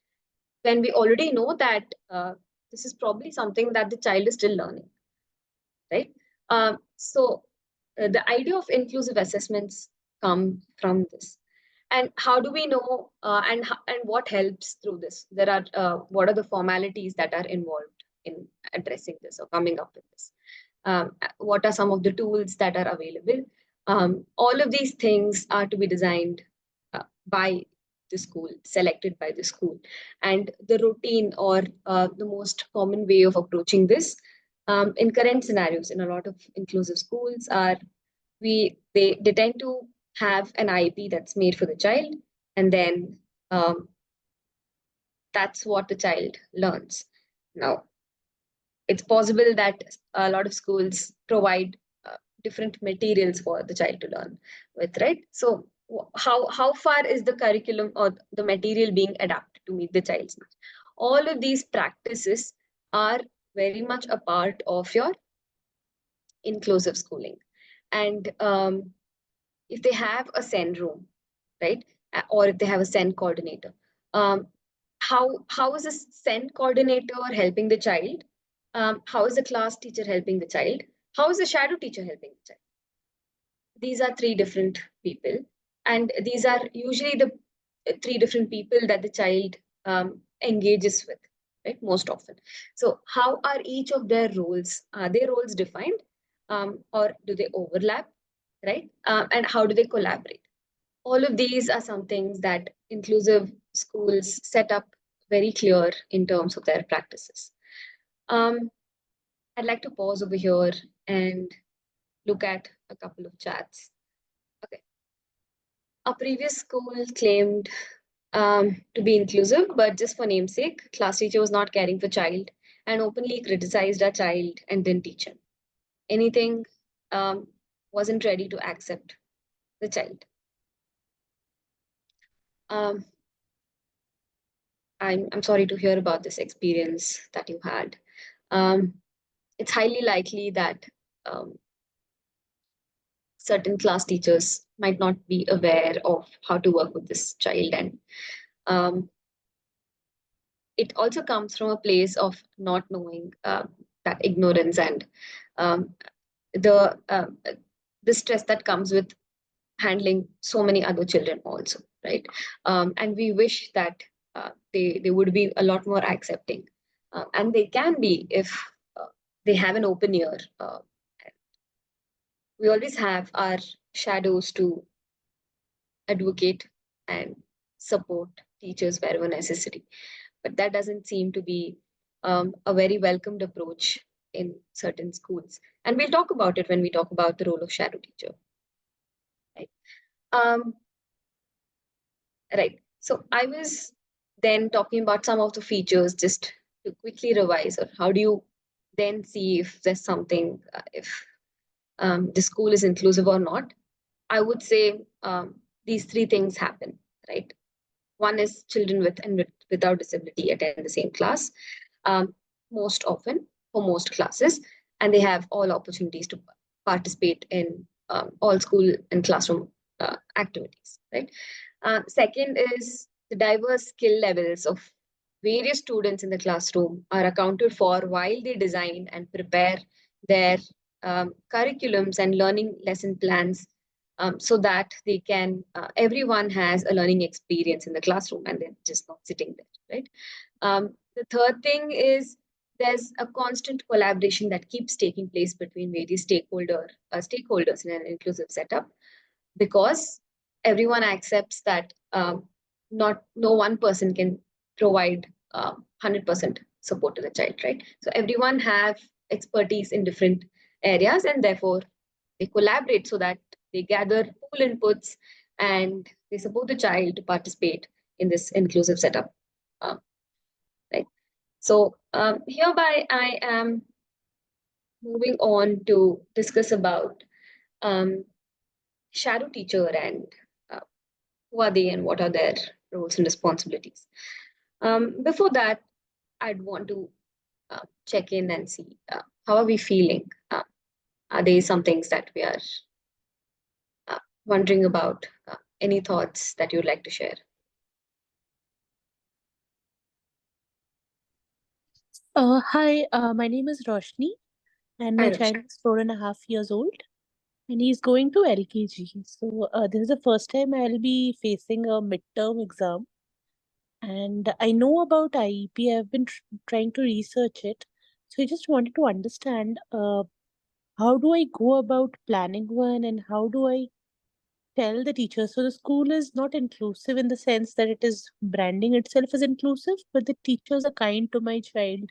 when we already know that this is probably something that the child is still learning, right? So the idea of inclusive assessments come from this. And how do we know and what helps through this? There are what are the formalities that are involved in addressing this or coming up with this? What are some of the tools that are available? All of these things are to be designed by the school, selected by the school. And the routine or the most common way of approaching this in current scenarios in a lot of inclusive schools are they tend to have an IEP that's made for the child, and then that's what the child learns. Now, it's possible that a lot of schools provide different materials for the child to learn with, right? So how far is the curriculum or the material being adapted to meet the child's needs? All of these practices are very much a part of your inclusive schooling. And if they have a SEN room, right, or if they have a SEN coordinator, how is a SEN coordinator helping the child? How is the class teacher helping the child? How is the shadow teacher helping the child? These are three different people, and these are usually the three different people that the child engages with, right, most often. So how are each of their roles, are their roles defined, or do they overlap, right? And how do they collaborate? All of these are some things that inclusive schools set up very clear in terms of their practices. I'd like to pause over here and look at a couple of chats. Okay. Our previous school claimed to be inclusive, but just for namesake, class teacher was not caring for child and openly criticized our child and didn't teach him anything, wasn't ready to accept the child. I'm sorry to hear about this experience that you had. It's highly likely that certain class teachers might not be aware of how to work with this child, and it also comes from a place of not knowing, that ignorance and the stress that comes with handling so many other children also, right? And we wish that they would be a lot more accepting, and they can be if they have an open ear. We always have our shadows to advocate and support teachers wherever necessary, but that doesn't seem to be a very welcomed approach in certain schools, and we'll talk about it when we talk about the role of shadow teacher, right? Right. So I was then talking about some of the features just to quickly revise, or how do you then see if there's something, if the school is inclusive or not. I would say these three things happen, right? One is children with and without disability attend the same class most often for most classes, and they have all opportunities to participate in all school and classroom activities, right? Second is the diverse skill levels of various students in the classroom are accounted for while they design and prepare their curriculums and learning lesson plans so that they can, everyone has a learning experience in the classroom and they're just not sitting there, right? The third thing is there's a constant collaboration that keeps taking place between various stakeholders in an inclusive setup, because everyone accepts that no one person can provide 100% support to the child, right? So everyone have expertise in different areas, and therefore they collaborate so that they gather pool inputs and they support the child to participate in this inclusive setup. Right. So hereby I am moving on to discuss about shadow teacher and who are they and what are their roles and responsibilities. Before that, I'd want to check in and see how are we feeling. Are there some things that we are wondering about? Any thoughts that you'd like to share? Hi, my name is Roshni, and Hi, my child is 4.5 years old, and he's going to LKG. So, this is the first time I'll be facing a midterm exam, and I know about IEP. I've been trying to research it, so I just wanted to understand how do I go about planning one, and how do I tell the teachers? So, the school is not inclusive in the sense that it is branding itself as inclusive, but the teachers are kind to my child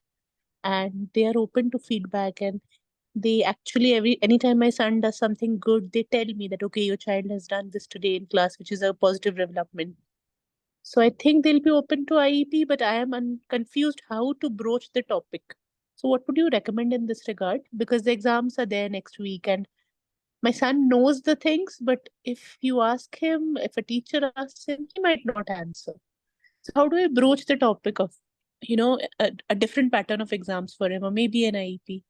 and they are open to feedback, and they actually anytime my son does something good, they tell me that okay, your child has done this today in class, which is a positive development. So I think they'll be open to IEP, but I am confused how to broach the topic. So what would you recommend in this regard? Because the exams are there next week and my son knows the things, but if you ask him, if a teacher asks him, he might not answer. So how do I broach the topic of, a different pattern of exams for him, or maybe an IEP?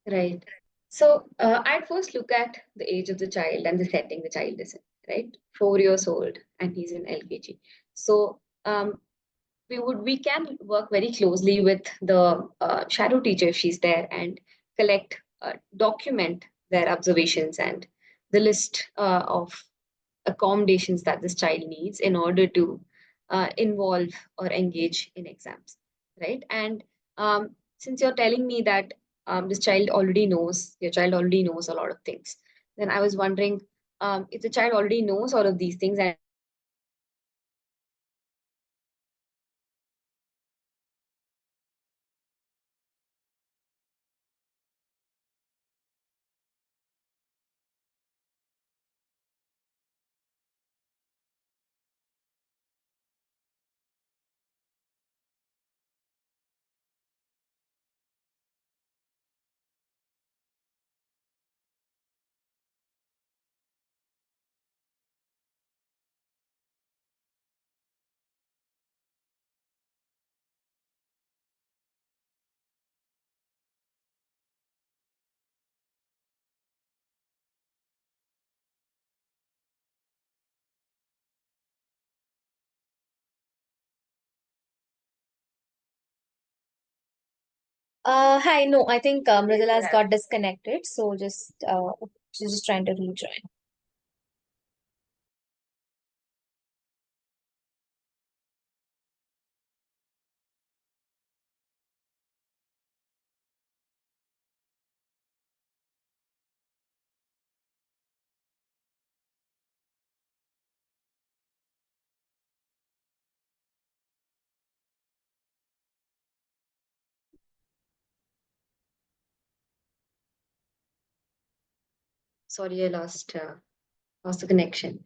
Right. So I'd first look at the age of the child and the setting the child is in, right? 4 years old and he's in LKG. So we can work very closely with the shadow teacher if she's there and collect, document their observations and the list of accommodations that this child needs in order to involve or engage in exams, right? And since you're telling me that your child already knows a lot of things, then I was wondering if the child already knows all of these things and Hi, no, I think Mridula's got disconnected, so she's just trying to rejoin. sorry, I lost the connection.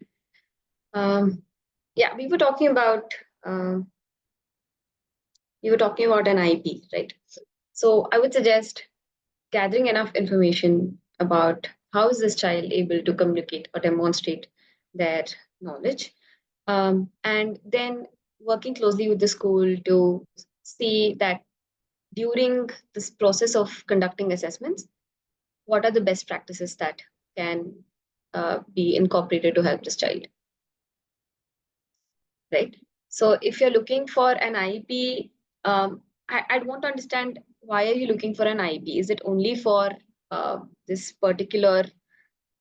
Yeah, we were talking about an IEP, right? So I would suggest gathering enough information about how is this child able to communicate or demonstrate their knowledge, and then working closely with the school to see that during this process of conducting assessments, what are the best practices that can be incorporated to help this child, right? So if you're looking for an IEP, I'd want to understand, why are you looking for an IEP? Is it only for this particular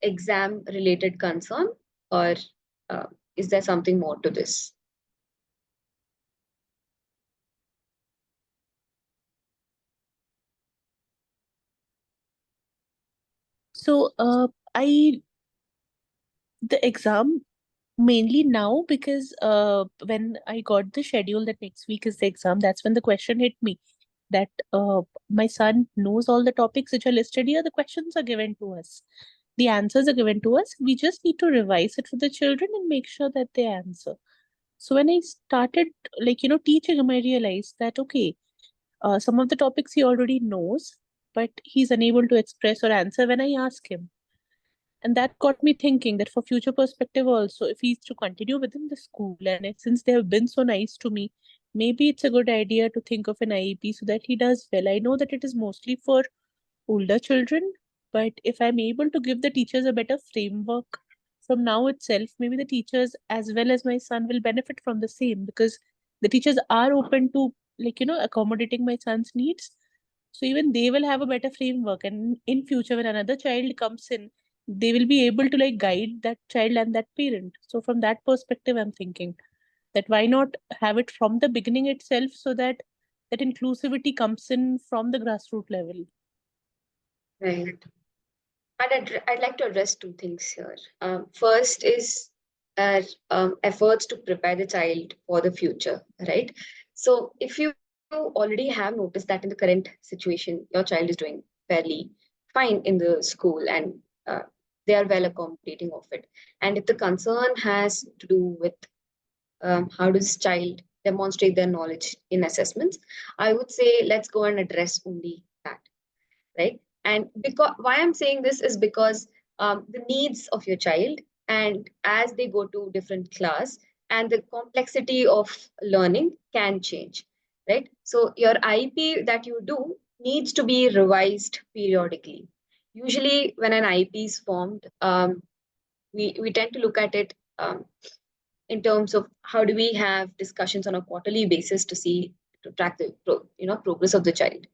exam related concern, or is there something more to this? So the exam mainly now, because when I got the schedule that next week is the exam, that's when the question hit me that my son knows all the topics which are listed here. The questions are given to us, the answers are given to us. We just need to revise it for the children and make sure that they answer. So when I started, teaching him, I realized that okay, some of the topics he already knows, but he's unable to express or answer when I ask him. And that got me thinking that for future perspective also, if he's to continue within the school, and since they have been so nice to me, maybe it's a good idea to think of an IEP so that he does well. I know that it is mostly for older children, but if I'm able to give the teachers a better framework from now itself, maybe the teachers as well as my son will benefit from the same, because the teachers are open to accommodating my son's needs. So even they will have a better framework, and in future when another child comes in, they will be able to guide that child and that parent. So from that perspective, I'm thinking that why not have it from the beginning itself, so that that inclusivity comes in from the grassroots level. Right. I'd like to address two things here. First is efforts to prepare the child for the future, right? So if you already have noticed that in the current situation, your child is doing fairly fine in the school, and they are well accommodating of it. And if the concern has to do with how does child demonstrate their knowledge in assessments, I would say let's go and address only that, right? And because why I'm saying this is because the needs of your child, and as they go to different class, and the complexity of learning can change, right? So your IEP that you do needs to be revised periodically. Usually when an IEP is formed, we tend to look at it in terms of how do we have discussions on a quarterly basis to track the progress of the child,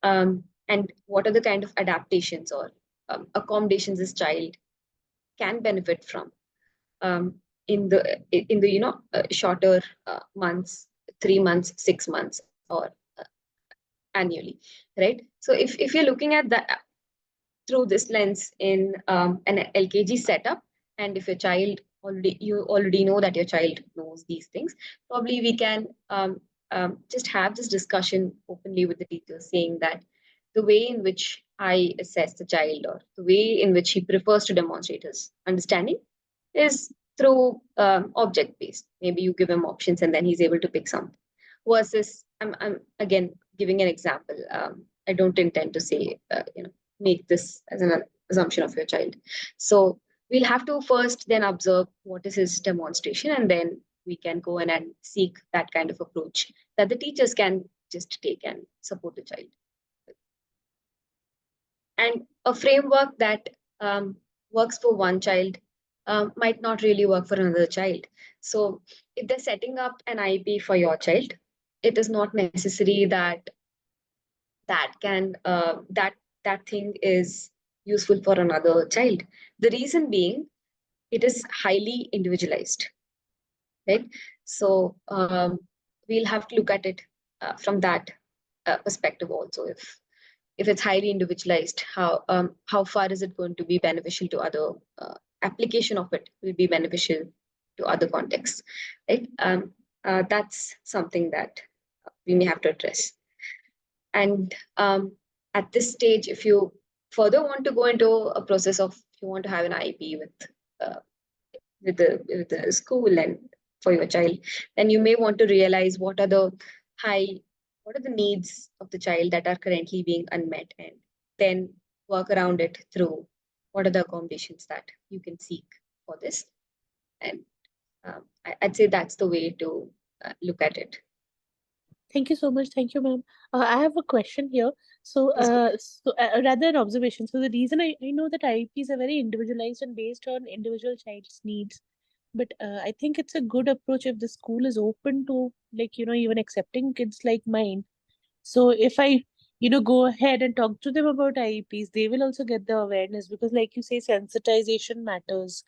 and what are the kind of adaptations or accommodations this child can benefit from in the shorter months, 3 months, 6 months, or annually, right? So if you're looking at that through this lens in an LKG setup, and if your child you already know that your child knows these things, probably we can just have this discussion openly with the teacher, saying that the way in which I assess the child, or the way in which he prefers to demonstrate his understanding, is through object based. Maybe you give him options and then he's able to pick something. Versus, I'm again giving an example. I don't intend to say make this as an assumption of your child. So we'll have to first then observe what is his demonstration, and then we can go in and seek that kind of approach that the teachers can just take and support the child. And a framework that works for one child might not really work for another child. So if they're setting up an IEP for your child, it is not necessary that that thing is useful for another child. The reason being, it is highly individualized, right? So we'll have to look at it from that perspective also. If it's highly individualized, how far is it going to be beneficial to other application of it will be beneficial to other contexts, right? That's something that we may have to address. And at this stage, if you further want to go into a process of, if you want to have an IEP with the school and for your child, then you may want to realize what are the needs of the child that are currently being unmet, and then work around it through what are the accommodations that you can seek for this. And I'd say that's the way to look at it. Thank you so much. Thank you, ma'am. I have a question here. So, rather an observation. So, the reason I know that IEPs are very individualized and based on individual child's needs, but I think it's a good approach if the school is open to, even accepting kids like mine. So, if I go ahead and talk to them about IEPs. They will also get the awareness because, like you say, sensitization matters.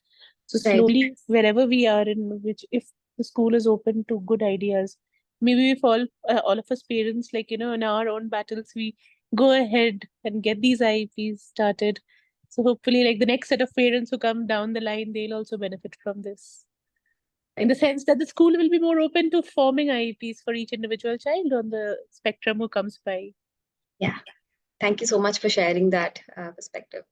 So Right. slowly, wherever we are in which, if the school is open to good ideas, maybe if all of us parents, like, in our own battles, we go ahead and get these IEPs started. So hopefully, like the next set of parents who come down the line, they'll also benefit from this. In the sense that the school will be more open to forming IEPs for each individual child on the spectrum who comes by. Yeah. Thank you so much for sharing that perspective.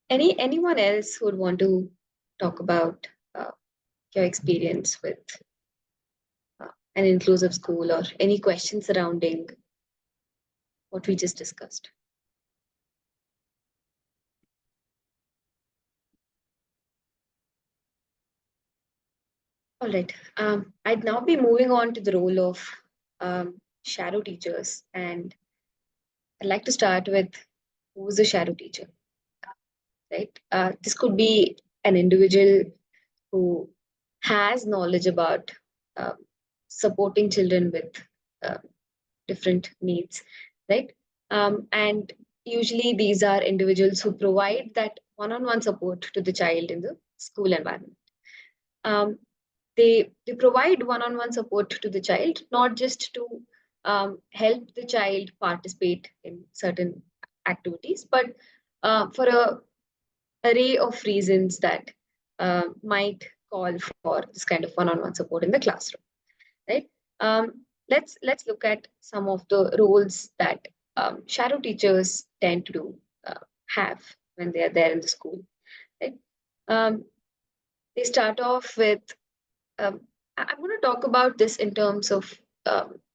Anyone else who would want to talk about your experience with an inclusive school, or any questions surrounding what we just discussed? All right. I'd now be moving on to the role of shadow teachers, and I'd like to start with who's a shadow teacher, right? This could be an individual who has knowledge about um, supporting children with uh, different needs, right? And usually these are individuals who provide that one-on-one support to the child in the school environment. They provide one-on-one support to the child, not just to help the child participate in certain activities, but for a array of reasons that might call for this kind of one-on-one support in the classroom, right? Let's look at some of the roles that shadow teachers tend to have when they are there in the school, right? They start off with I'm going to talk about this in terms of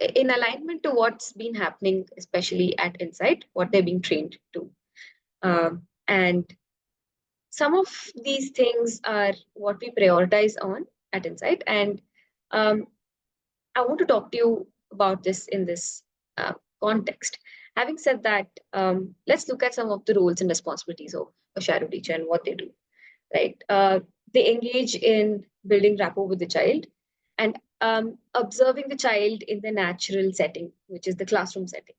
in alignment to what's been happening, especially at Insight, what they're being trained to. And some of these things are what we prioritize on at Insight. And I want to talk to you about this in this context. Having said that, let's look at some of the roles and responsibilities of a shadow teacher and what they do, right? They engage in building rapport with the child and observing the child in the natural setting, which is the classroom setting,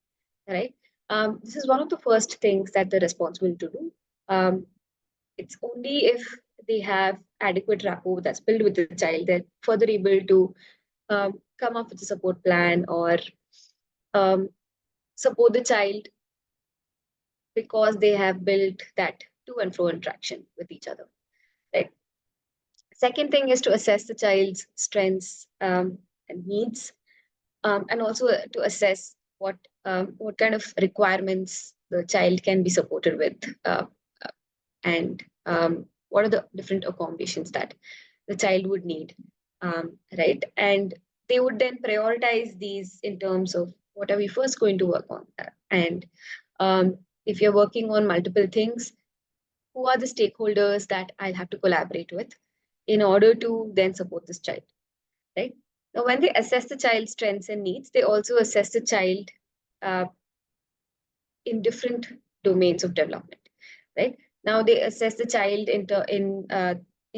right? This is one of the first things that they're responsible to do. It's only if they have adequate rapport that's built with the child, they're further able to come up with a support plan or support the child because they have built that to and fro interaction with each other, right? Second thing is to assess the child's strengths and needs, and also to assess what kind of requirements the child can be supported with, and what are the different accommodations that the child would need, right? And they would then prioritize these in terms of what are we first going to work on, and if you're working on multiple things, who are the stakeholders that I'll have to collaborate with in order to then support this child, right? Now, when they assess the child's strengths and needs, they also assess the child in different domains of development, right? Now, they assess the child in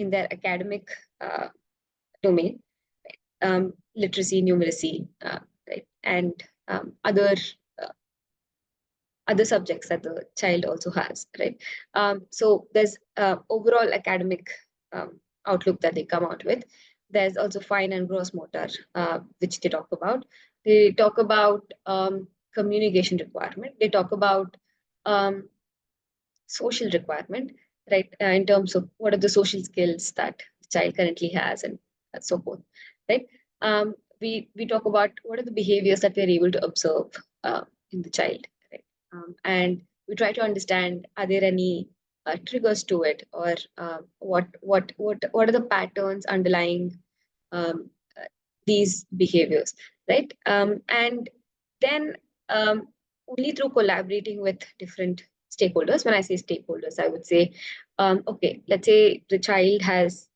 their academic domain, literacy, numeracy, right, and other subjects that the child also has, right? So there's overall academic outlook that they come out with. There's also fine and gross motor, which they talk about. They talk about communication requirement. They talk about social requirement, right? In terms of what are the social skills that the child currently has and so forth, right? We talk about what are the behaviors that we're able to observe in the child, right? And we try to understand, are there any triggers to it, or what are the patterns underlying these behaviors, right? And then only through collaborating with different stakeholders. When I say stakeholders, I would say, okay, let's say the child has,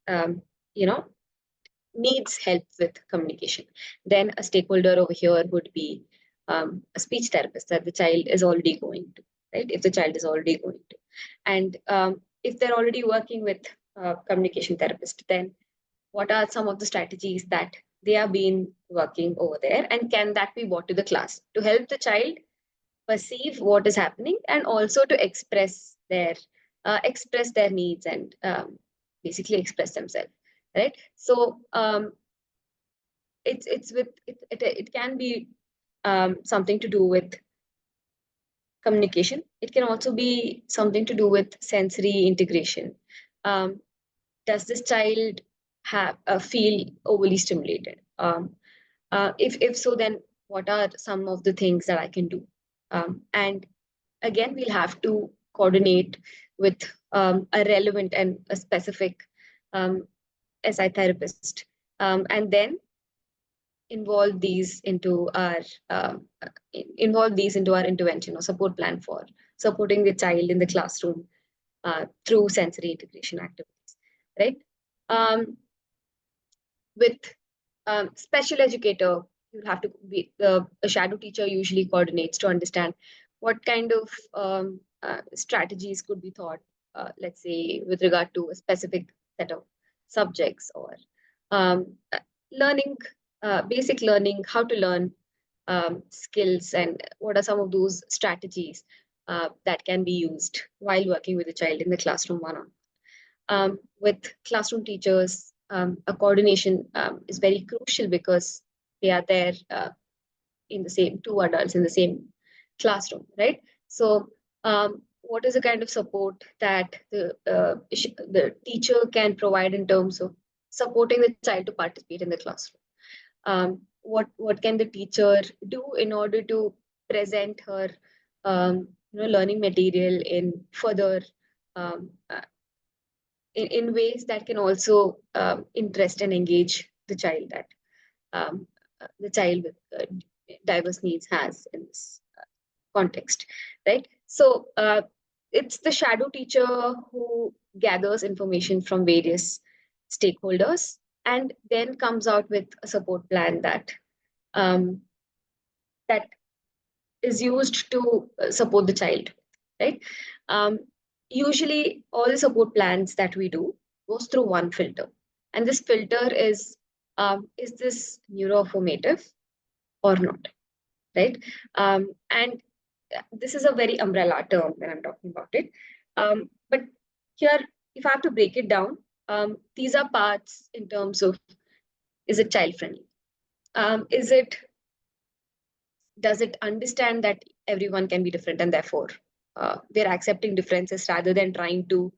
needs help with communication. Then a stakeholder over here would be a speech therapist that the child is already going to, right? If the child is already going to. And if they're already working with a communication therapist, then what are some of the strategies that they have been working over there, and can that be brought to the class to help the child perceive what is happening and also to express their needs and basically express themselves, right? So it can be something to do with communication. It can also be something to do with sensory integration. Does this child have feel overly stimulated? If so, then what are some of the things that I can do? And again, we'll have to coordinate with a relevant and a specific SI therapist, and then involve these into our intervention or support plan for supporting the child in the classroom through sensory integration activities, right? With special educator, you have to be a shadow teacher usually coordinates to understand what kind of strategies could be thought, let's say with regard to a specific set of subjects, or learning, basic learning, how to learn skills, and what are some of those strategies that can be used while working with a child in the classroom one-on-one. With classroom teachers, a coordination is very crucial because they are there in the same, two adults in the same classroom, right? So what is the kind of support that the teacher can provide in terms of supporting the child to participate in the classroom? What can the teacher do in order to present her learning material in further in ways that can also interest and engage the child that the child with diverse needs has in this context, right? So it's the shadow teacher who gathers information from various stakeholders and then comes out with a support plan that that is used to support the child, right? Usually all the support plans that we do goes through one filter, and this filter is this neuroformative or not, right? And this is a very umbrella term when I'm talking about it. But here, if I have to break it down, these are parts in terms of, is it child friendly? Does it understand that everyone can be different, and therefore we're accepting differences rather than trying to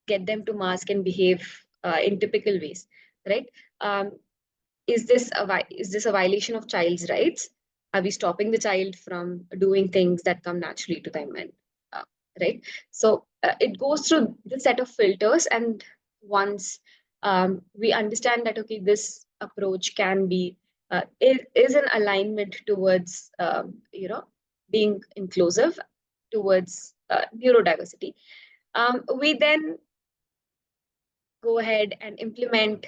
get them to mask and behave in typical ways, right? Is this a violation of child's rights? Are we stopping the child from doing things that come naturally to them? And right, so it goes through the set of filters, and once we understand that, okay, this approach can be is an alignment towards being inclusive, towards neurodiversity, we then go ahead and implement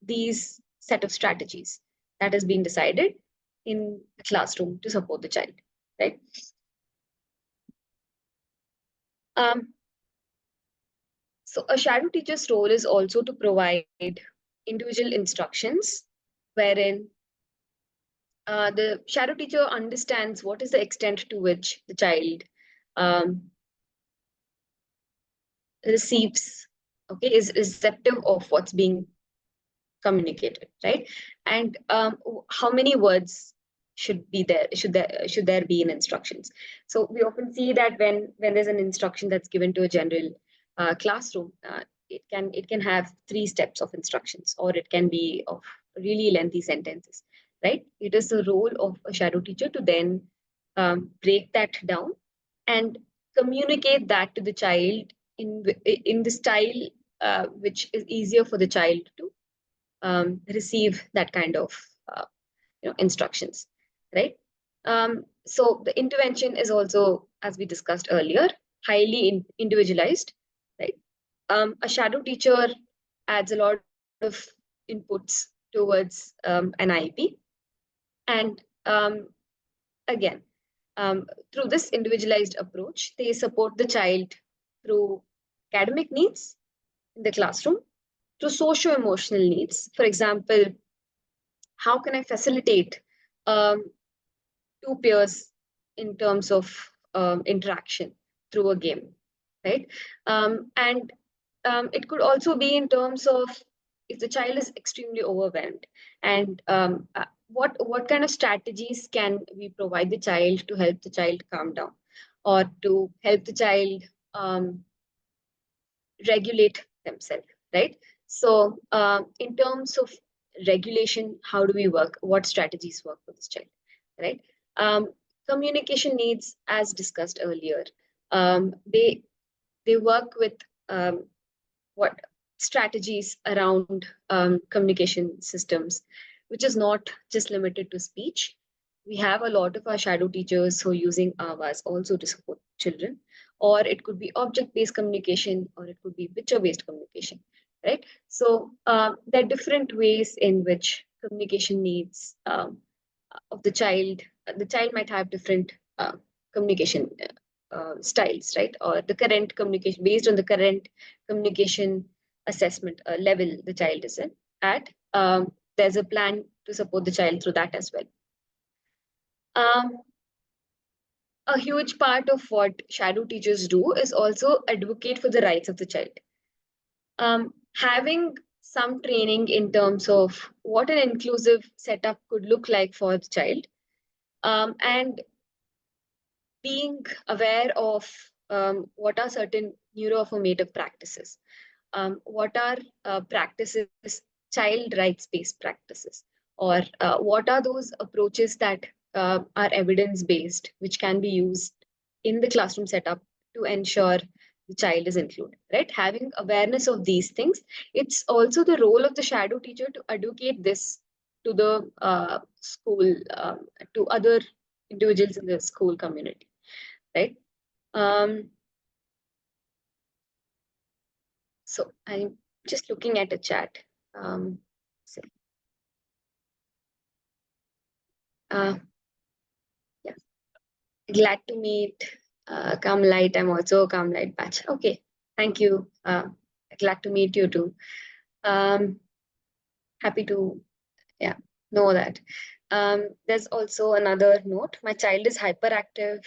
these set of strategies that has been decided in the classroom to support the child, right? So a shadow teacher's role is also to provide individual instructions, wherein the shadow teacher understands what is the extent to which the child receives, okay, is receptive of what's being communicated, right? And how many words should be there, should there be in instructions? So we often see that when there's an instruction that's given to a general classroom, it can have 3 steps of instructions, or it can be of really lengthy sentences, right? It is the role of a shadow teacher to then break that down and communicate that to the child in the style which is easier for the child to receive that kind of instructions, right? So the intervention is also, as we discussed earlier, highly individualized, right? A shadow teacher adds a lot of inputs towards an IEP, and again, through this individualized approach, they support the child through academic needs in the classroom, to socio-emotional needs. For example, how can I facilitate two peers in terms of interaction through a game, right? And it could also be in terms of if the child is extremely overwhelmed, and what kind of strategies can we provide the child to help the child calm down, or to help the child regulate themselves, right? So in terms of regulation, how do we work? What strategies work for this child, right? Um, Communication needs, as discussed earlier, they work with what strategies around communication systems, which is not just limited to speech. We have a lot of our shadow teachers who are using AVAs also to support children, or it could be object-based communication, or it could be picture-based communication, right? So there are different ways in which communication needs of the child might have different communication styles, right? Or the current communication, based on the current communication assessment level the child is in at, there's a plan to support the child through that as well. A huge part of what shadow teachers do is also advocate for the rights of the child. Having some training in terms of what an inclusive setup could look like for the child, and being aware of what are certain neuroaffirmative practices, what are practices, child rights-based practices, or what are those approaches that are evidence-based, which can be used in the classroom setup to ensure the child is included, right? Having awareness of these things, it's also the role of the shadow teacher to advocate this to the school, to other individuals in the school community, right? So I'm just looking at a chat. So, yeah, glad to meet Calm Light. I'm also a Calm Light batch. Okay, thank you. Glad to meet you too. Happy to know that. There's also another note. My child is hyperactive,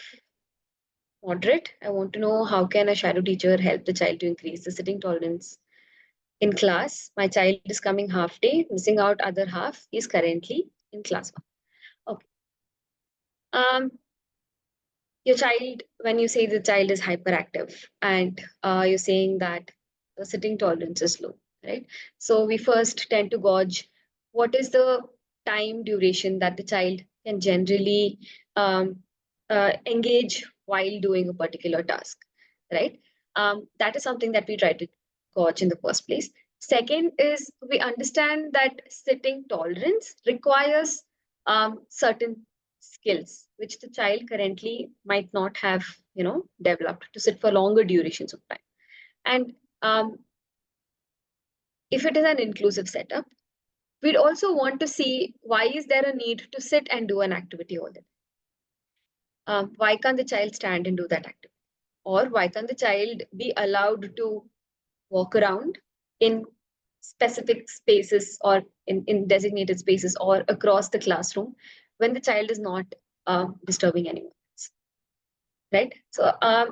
moderate. I want to know how can a shadow teacher help the child to increase the sitting tolerance in class. My child is coming half day, missing out other half. He is currently in class 1. Okay. Your child, when you say the child is hyperactive, and you're saying that the sitting tolerance is low, right? So we first tend to gauge what is the time duration that the child can generally engage while doing a particular task, right? That is something that we try to gauge in the first place. Second is we understand that sitting tolerance requires certain skills which the child currently might not have developed to sit for longer durations of time. And if it is an inclusive setup, we'd also want to see why is there a need to sit and do an activity all the time. Why can't the child stand and do that activity? Or why can't the child be allowed to walk around in specific spaces, or in designated spaces, or across the classroom when the child is not disturbing anyone else, right? So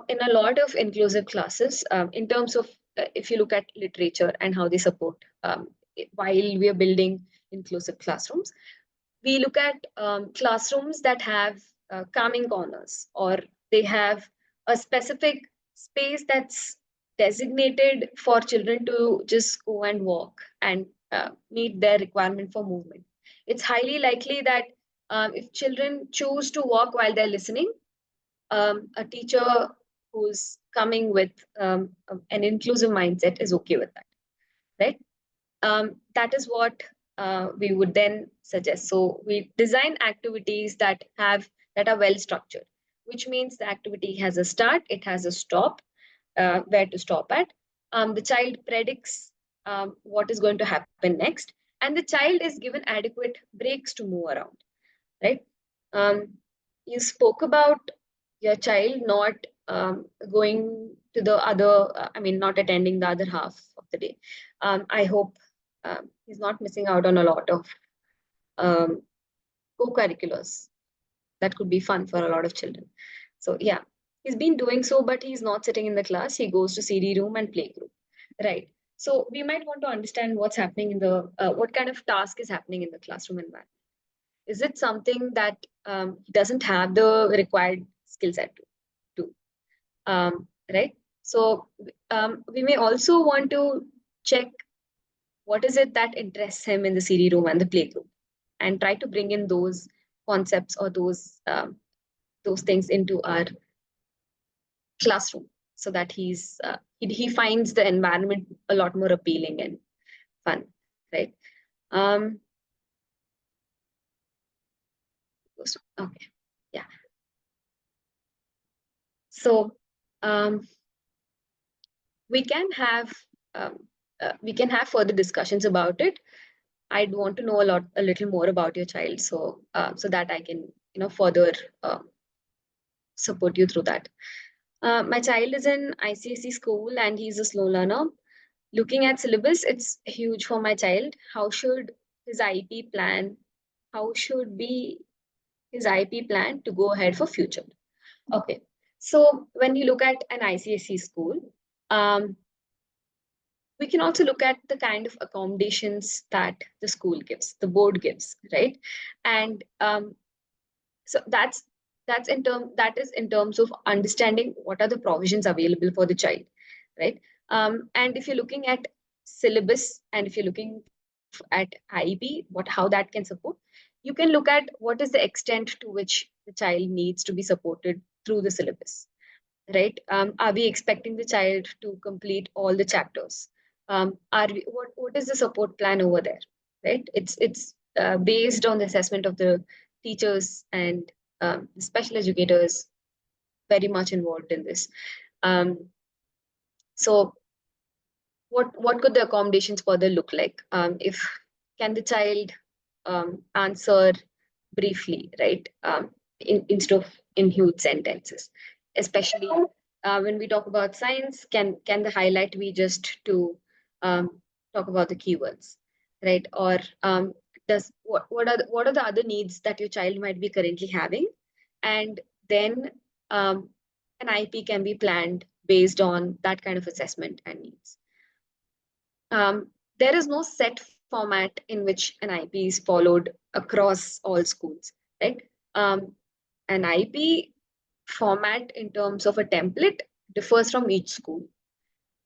in a lot of inclusive classes, in terms of if you look at literature and how they support while we are building inclusive classrooms, we look at classrooms that have calming corners, or they have a specific space that's designated for children to just go and walk and meet their requirement for movement. It's highly likely that if children choose to walk while they're listening, a teacher who's coming with an inclusive mindset is okay with that, right? That is what we would then suggest. So we design activities that are well structured, which means the activity has a start, it has a stop, where to stop at. The child predicts what is going to happen next, and the child is given adequate breaks to move around, right? You spoke about your child not going to the other, not attending the other half of the day. I hope he's not missing out on a lot of co-curriculars that could be fun for a lot of children. So yeah, he's been doing so, but he's not sitting in the class. He goes to CD room and play group, right? So we might want to understand what's happening in the what kind of task is happening in the classroom environment. Is it something that he doesn't have the required skill set to do? Right? So we may also want to check what is it that interests him in the CD room and the play group, and try to bring in those concepts or those things into our classroom, so that he finds the environment a lot more appealing and fun, right? Okay, yeah. So we can have further discussions about it. I'd want to know a little more about your child, so that I can further support you through that. My child is in ICSE school and he's a slow learner. Looking at syllabus, it's huge for my child. How should his IEP plan? How should be his IEP plan to go ahead for future? Okay, so when you look at an ICSE school, we can also look at the kind of accommodations that the school gives, the board gives, right? And so that is in terms of understanding what are the provisions available for the child, right? And if you're looking at syllabus and if you're looking at IEP, how that can support, you can look at what is the extent to which the child needs to be supported through the syllabus, right? Are we expecting the child to complete all the chapters? What is the support plan over there, right? It's based on the assessment of the teachers and the special educators very much involved in this. So what could the accommodations further look like? If can the child answer briefly, right? Instead of in huge sentences, especially when we talk about science, can the highlight be just to talk about the keywords, right? Or what are the other needs that your child might be currently having, and then an IEP can be planned based on that kind of assessment and needs. There is no set format in which an IEP is followed across all schools, right? An IEP format in terms of a template differs from each school,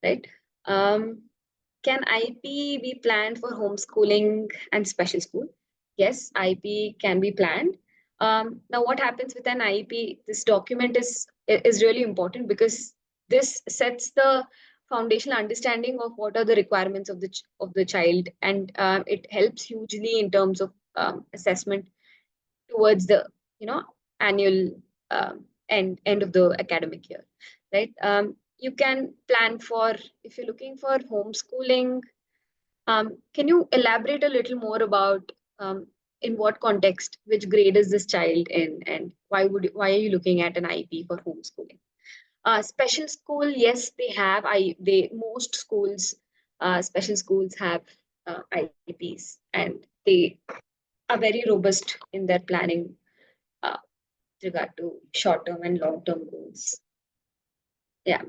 right? Can IEP be planned for homeschooling and special school? Yes, IEP can be planned. Now, what happens with an IEP? This document is really important because this sets the foundational understanding of what are the requirements of the child, and it helps hugely in terms of assessment towards the annual end of the academic year, right? You can plan for, if you're looking for homeschooling, can you elaborate a little more about in what context, which grade is this child in, and why are you looking at an IEP for homeschooling? Special school, yes, most schools, special schools have IEPs, and they are very robust in their planning with regard to short-term and long-term goals. Yeah.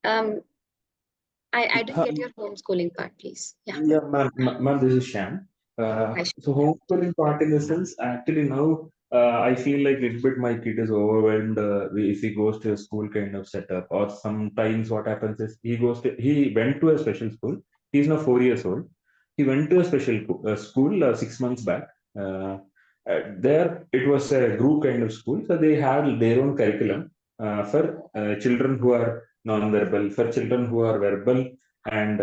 I didn't get your homeschooling part, please. Yeah. Yeah, ma'am, this is Shyam. Hi, Shyam. So homeschooling part in the sense, actually now I feel like little bit my kid is overwhelmed if he goes to a school kind of setup, or sometimes what happens is he went to a special school. He's now 4 years old. He went to a special school 6 months back. There it was a group kind of school, so they had their own curriculum for children who are non-verbal, for children who are verbal and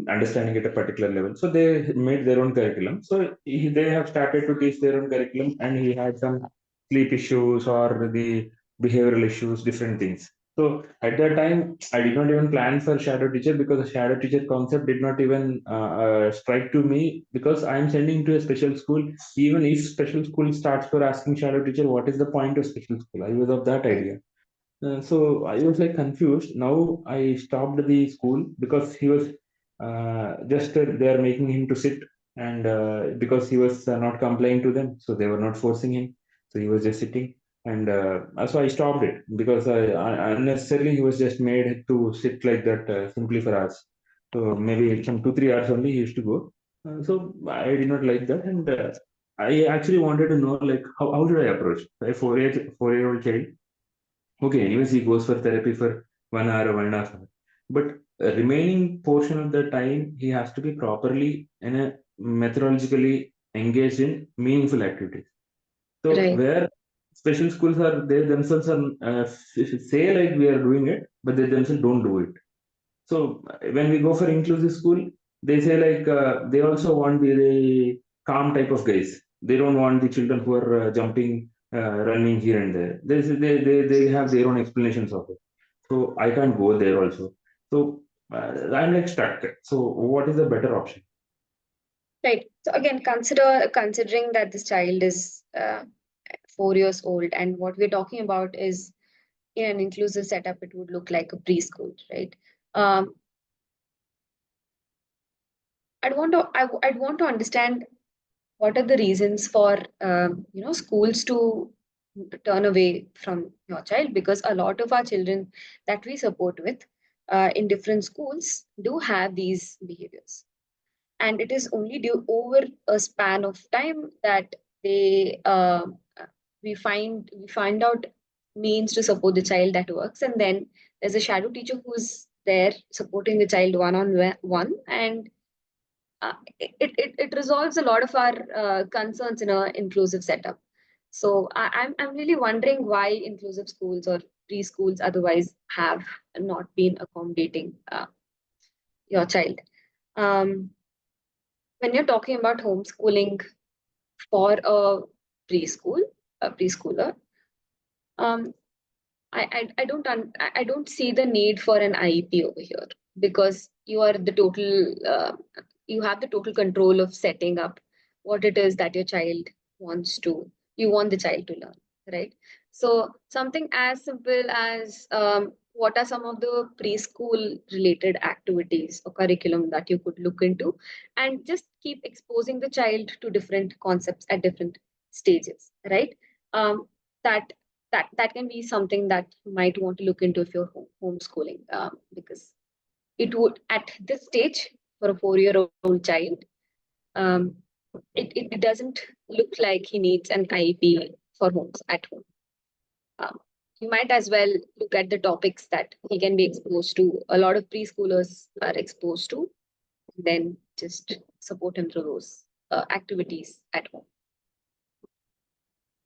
understanding at a particular level. So they made their own curriculum. So they have started to teach their own curriculum, and he had some sleep issues or the behavioral issues, different things. So at that time, I did not even plan for shadow teacher, because the shadow teacher concept did not even strike to me, because I am sending to a special school. Even if special school starts for asking shadow teacher, what is the point of special school? I was of that idea. So I was like confused. Now I stopped the school because he was just they are making him to sit, and because he was not complying to them, so they were not forcing him. So he was just sitting, and so I stopped it because unnecessarily he was just made to sit like that simply for hours. So maybe some 2 3 hours only he used to go. So I did not like that, and I actually wanted to know like how should I approach a 4-year-old child. Okay, anyways, he goes for therapy for 1 hour or 1.5 hours. But remaining portion of the time, he has to be properly and methodologically engaged in meaningful activities. So Right. where special schools are, they themselves are say like we are doing it, but they themselves don't do it. So when we go for inclusive school, they say like they also want the calm type of guys. They don't want the children who are jumping, running here and there. They have their own explanations of it. So I can't go there also. So I'm like stuck. So what is the better option? Right. So again, considering that this child is 4 years old, and what we're talking about is in an inclusive setup, it would look like a preschool, right? Um, I'd want to understand what are the reasons for schools to turn away from your child, because a lot of our children that we support with in different schools do have these behaviors, and it is only due over a span of time that they we find out means to support the child that works, and then there's a shadow teacher who's there supporting the child one on one, and it resolves a lot of our concerns in a inclusive setup. So I'm really wondering why inclusive schools or preschools otherwise have not been accommodating your child. Um, when you're talking about homeschooling for a preschooler, um, I don't see the need for an IEP over here, because you have the total control of setting up what it is that your child you want the child to learn, right? So something as simple as what are some of the preschool related activities or curriculum that you could look into, and just keep exposing the child to different concepts at different stages, right? Um, that that can be something that you might want to look into if you're homeschooling, because it would at this stage for a 4-year-old child, um, it doesn't look like he needs an IEP for homes at home. You might as well look at the topics that he can be exposed to. A lot of preschoolers are exposed to, then just support him through those activities at home.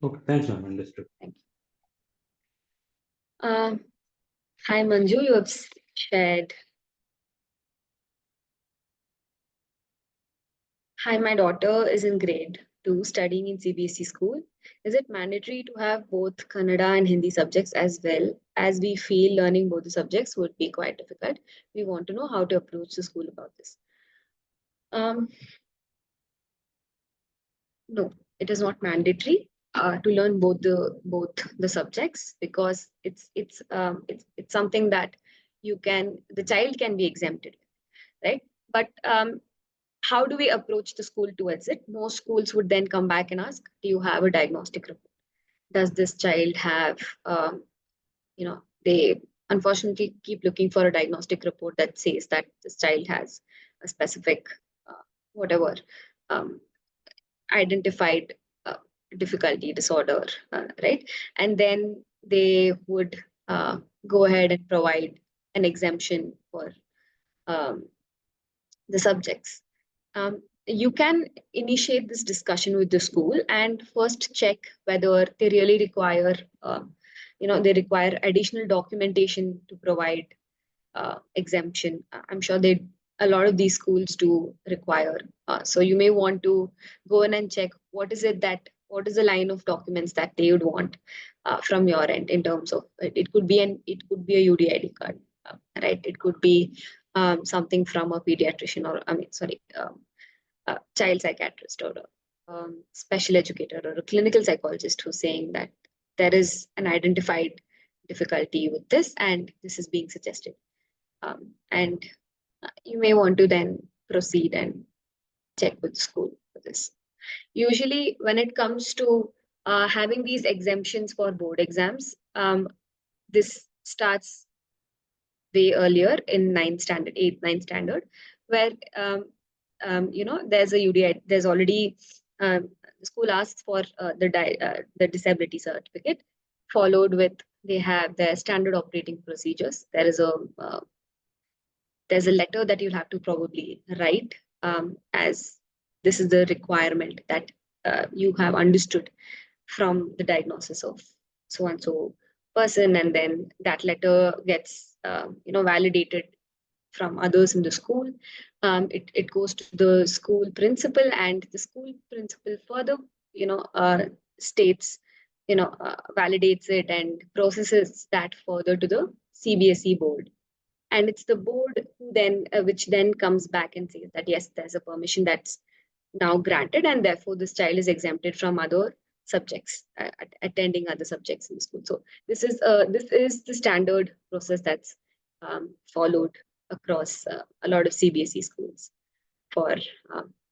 Okay, thanks, ma'am. Understood. Thank you. Hi, Manju, you have shared. Hi, my daughter is in grade 2 studying in CBSE school. Is it mandatory to have both Kannada and Hindi subjects as well, as we feel learning both the subjects would be quite difficult? We want to know how to approach the school about this. No, it is not mandatory to learn both the subjects, because it's something that the child can be exempted, right? But how do we approach the school towards it? Most schools would then come back and ask, do you have a diagnostic report? Does this child have, they unfortunately keep looking for a diagnostic report that says that this child has a specific, whatever, um, identified difficulty disorder, right? And then they would go ahead and provide an exemption for um, the subjects. You can initiate this discussion with the school and first check whether they really require, they require additional documentation to provide exemption. I'm sure a lot of these schools do require. So you may want to go in and check what is the line of documents that they would want from your end in terms of it could be a UDID card, right? It could be something from a pediatrician or child psychiatrist or a special educator or a clinical psychologist who's saying that there is an identified difficulty with this, and this is being suggested. And you may want to then proceed and check with school for this. Usually, when it comes to having these exemptions for board exams, this starts way earlier in 9th standard, 8th, 9th standard, where there's a UDI, there's already the school asks for the disability certificate, followed with they have their standard operating procedures. There's a letter that you'll have to probably write as this is the requirement that you have understood from the diagnosis of so and so person, and then that letter gets validated from others in the school. It goes to the school principal, and the school principal further states validates it and processes that further to the CBSE board. And it's the board who then which then comes back and says that yes, there's a permission that's now granted, and therefore this child is exempted from other subjects, attending other subjects in the school. So this is the standard process that's followed across a lot of CBSE schools for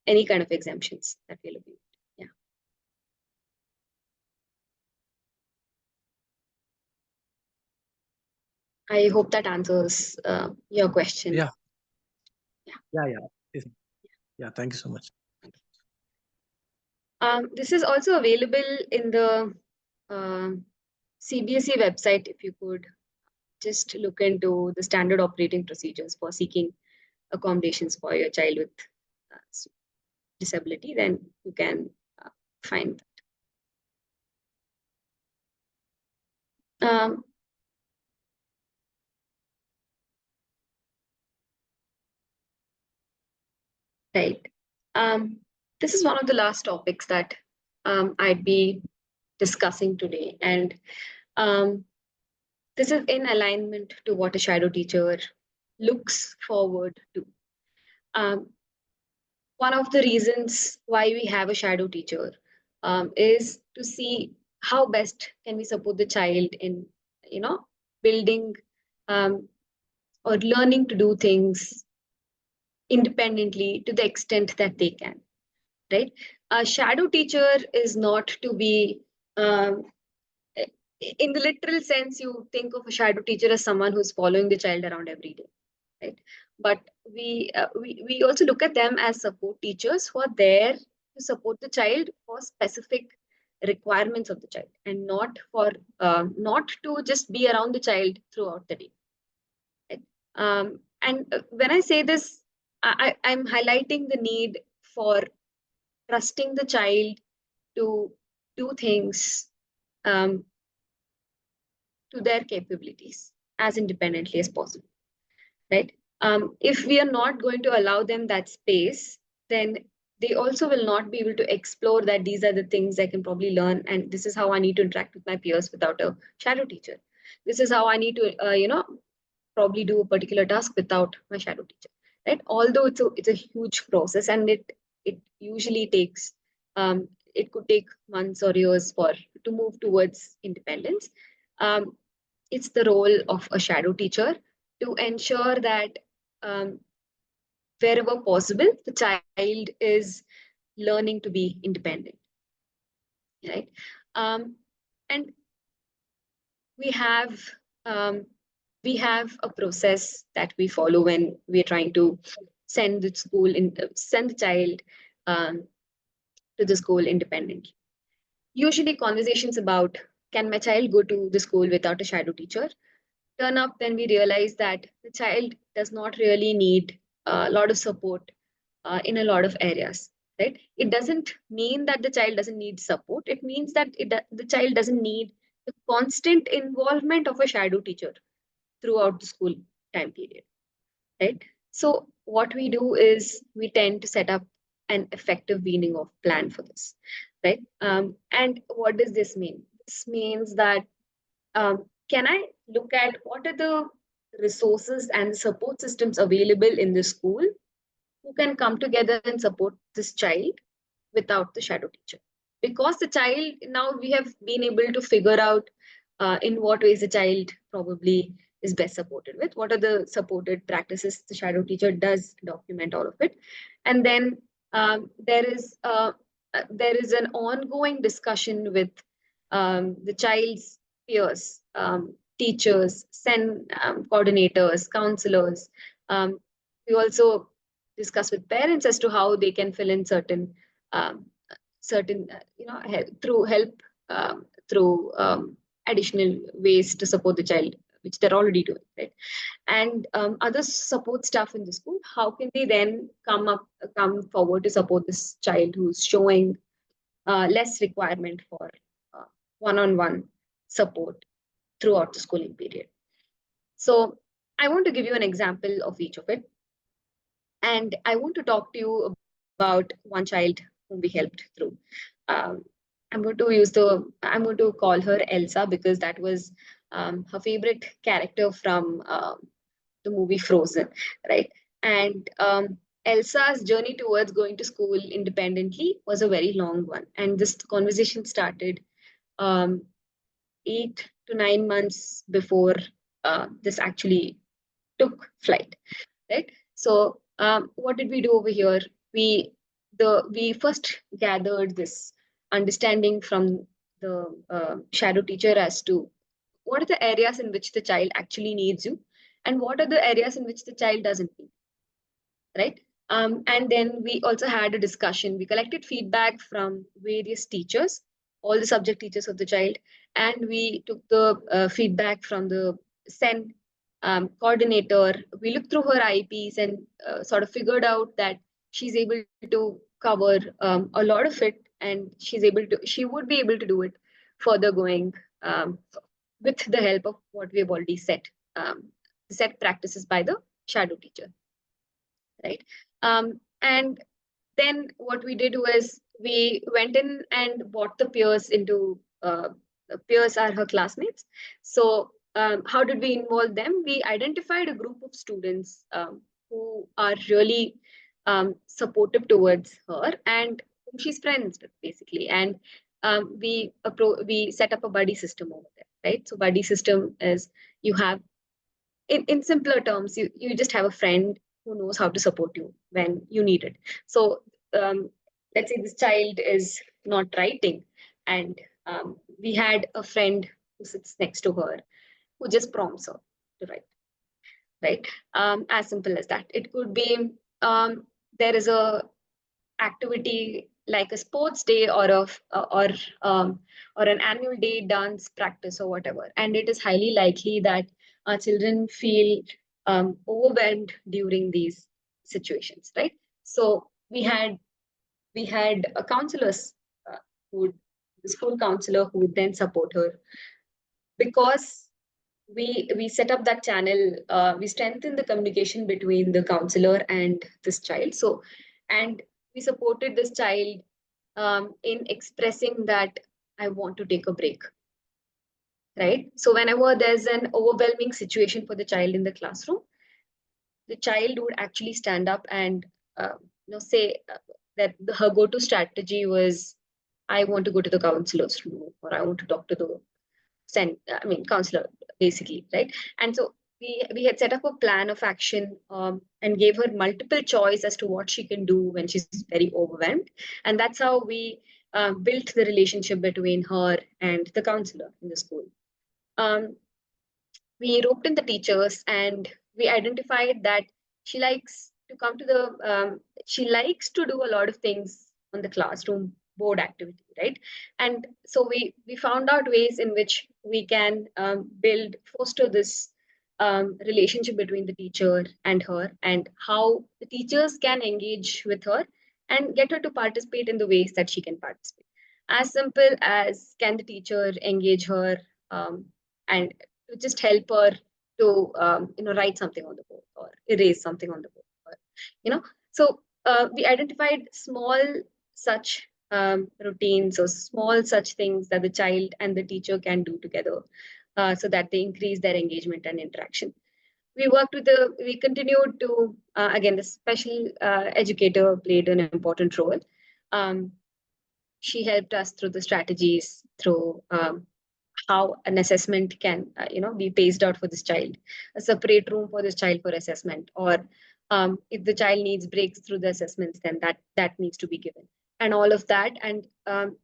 any kind of exemptions that we're looking at. Yeah. I hope that answers your question. Yeah. Yeah. Yeah. Thank you so much. This is also available in the CBSE website. If you could just look into the standard operating procedures for seeking accommodations for your child with disability, then you can find that. Right. This is one of the last topics that I'd be discussing today, and this is in alignment to what a shadow teacher looks forward to. One of the reasons why we have a shadow teacher is to see how best can we support the child in building or learning to do things independently to the extent that they can, right? A shadow teacher is not to be in the literal sense. You think of a shadow teacher as someone who's following the child around every day, right? But we also look at them as support teachers who are there to support the child for specific requirements of the child, and not to just be around the child throughout the day, right? And when I say this, I'm highlighting the need for trusting the child to do things to their capabilities as independently as possible, right? If we are not going to allow them that space, then they also will not be able to explore that these are the things I can probably learn, and this is how I need to interact with my peers without a shadow teacher. This is how I need to, probably do a particular task without my shadow teacher, right? Although it's a huge process, and it usually takes it could take months or years to move towards independence. It's the role of a shadow teacher to ensure that wherever possible, the child is learning to be independent, right? And we have a process that we follow when we're trying to send the child to the school independently. Usually conversations about can my child go to the school without a shadow teacher turn up when we realize that the child does not really need a lot of support in a lot of areas, right? It doesn't mean that the child doesn't need support. It means that the child doesn't need the constant involvement of a shadow teacher throughout the school time period, right? So what we do is we tend to set up an effective weaning off plan for this, right? And what does this mean? This means that can I look at what are the resources and support systems available in the school who can come together and support this child without the shadow teacher? Because the child, now we have been able to figure out in what ways the child probably is best supported with, what are the supported practices the shadow teacher does, document all of it. And then there is an ongoing discussion with the child's peers, teachers, SEN coordinators, counselors. We also discuss with parents as to how they can fill in certain help through additional ways to support the child, which they're already doing, right? And other support staff in the school, how can they then come forward to support this child who's showing less requirement for one-on-one support throughout the schooling period. So I want to give you an example of each of it. And I want to talk to you about one child whom we helped through. I'm going to call her Elsa because that was her favorite character from the movie Frozen, right? And Elsa's journey towards going to school independently was a very long one. And this conversation started 8 to 9 months before this actually took flight, right? So what did we do over here? We first gathered this understanding from the shadow teacher as to what are the areas in which the child actually needs you, and what are the areas in which the child doesn't need, right? And then we also had a discussion. We collected feedback from various teachers, all the subject teachers of the child, and we took the feedback from the SEN coordinator. We looked through her IEPs and sort of figured out that she's able to cover a lot of it, and she would be able to do it further going with the help of what we have already set practices by the shadow teacher, right? And then what we did was we went in and brought the peers into the peers are her classmates. So how did we involve them? We identified a group of students who are really supportive towards her and whom she's friends with, basically. And we set up a buddy system over there, right? So buddy system is you have, in simpler terms, you just have a friend who knows how to support you when you need it. So let's say this child is not writing, and we had a friend who sits next to her who just prompts her to write, right? As simple as that. It could be there is a activity like a sports day or an annual day dance practice or whatever, and it is highly likely that our children feel overwhelmed during these situations, right? So we had a counselors the school counselor who would then support her, because we set up that channel. We strengthen the communication between the counselor and this child. So, and we supported this child in expressing that I want to take a break, right? So whenever there's an overwhelming situation for the child in the classroom, the child would actually stand up and say that her go-to strategy was, I want to go to the counselor's room, or I want to talk to the counselor, basically, right? And so we had set up a plan of action and gave her multiple choice as to what she can do when she's very overwhelmed. And that's how we built the relationship between her and the counselor in the school. We roped in the teachers, and we identified that she likes to come to she likes to do a lot of things on the classroom board activity, right? And so we found out ways in which we can foster this relationship between the teacher and her, and how the teachers can engage with her and get her to participate in the ways that she can participate. As simple as, can the teacher engage her and to just help her to write something on the board or erase something on the board, so we identified small such routines or small such things that the child and the teacher can do together so that they increase their engagement and interaction. We continued to, again, the special educator played an important role. She helped us through the strategies, through how an assessment can be paced out for this child, a separate room for this child for assessment, or if the child needs breaks through the assessments, then that needs to be given, and all of that. And the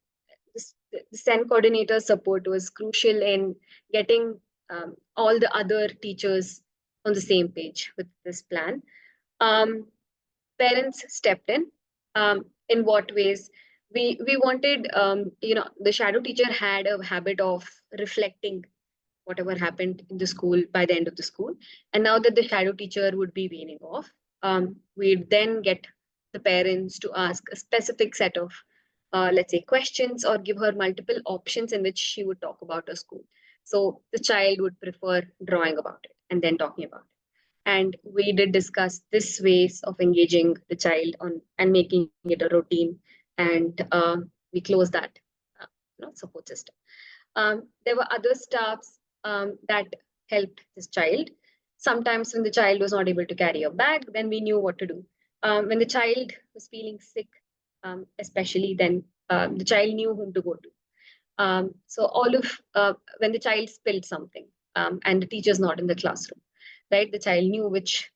SEN coordinator support was crucial in getting all the other teachers on the same page with this plan. Parents stepped in. In what ways? We wanted, the shadow teacher had a habit of reflecting whatever happened in the school by the end of the school. And now that the shadow teacher would be weaning off, we'd then get the parents to ask a specific set of, let's say, questions, or give her multiple options in which she would talk about her school. So the child would prefer drawing about it and then talking about it. And we did discuss this ways of engaging the child on and making it a routine. And we closed that support system. There were other staffs that helped this child. Sometimes when the child was not able to carry a bag, then we knew what to do. When the child was feeling sick, especially, then the child knew whom to go to. So all of when the child spilled something and the teacher's not in the classroom, right? The child knew which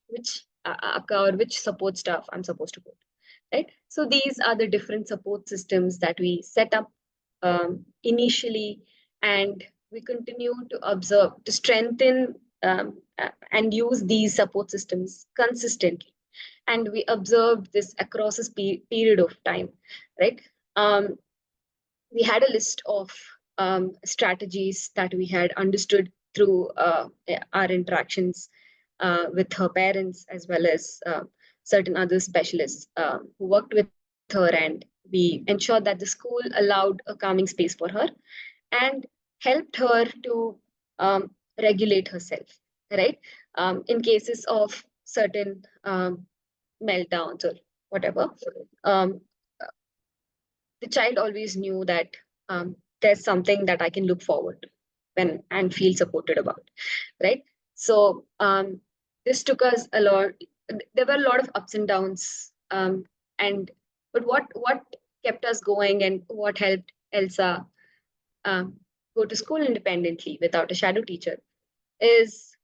or which support staff I'm supposed to go to, right? So these are the different support systems that we set up initially, and we continue to observe, to strengthen and use these support systems consistently. And we observed this across a period of time, right? We had a list of strategies that we had understood through our interactions with her parents, as well as certain other specialists who worked with her. And we ensured that the school allowed a calming space for her and helped her to regulate herself, right? In cases of certain meltdowns or whatever, the child always knew that there's something that I can look forward to when and feel supported about, right? So this took us a lot. There were a lot of ups and downs, but what kept us going and what helped Elsa go to school independently without a shadow teacher is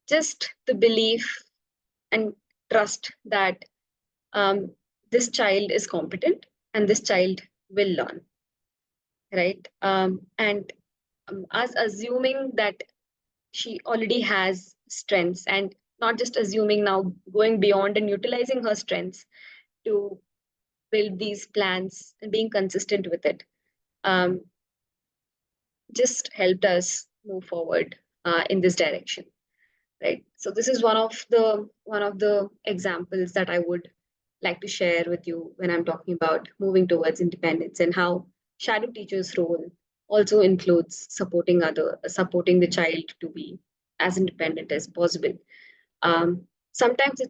just the belief and trust that this child is competent and this child will learn, right? And us assuming that she already has strengths, and not just assuming, now going beyond and utilizing her strengths to build these plans and being consistent with it, just helped us move forward in this direction, right? So this is one of the examples that I would like to share with you when I'm talking about moving towards independence, and how shadow teacher's role also includes supporting the child to be as independent as possible. Sometimes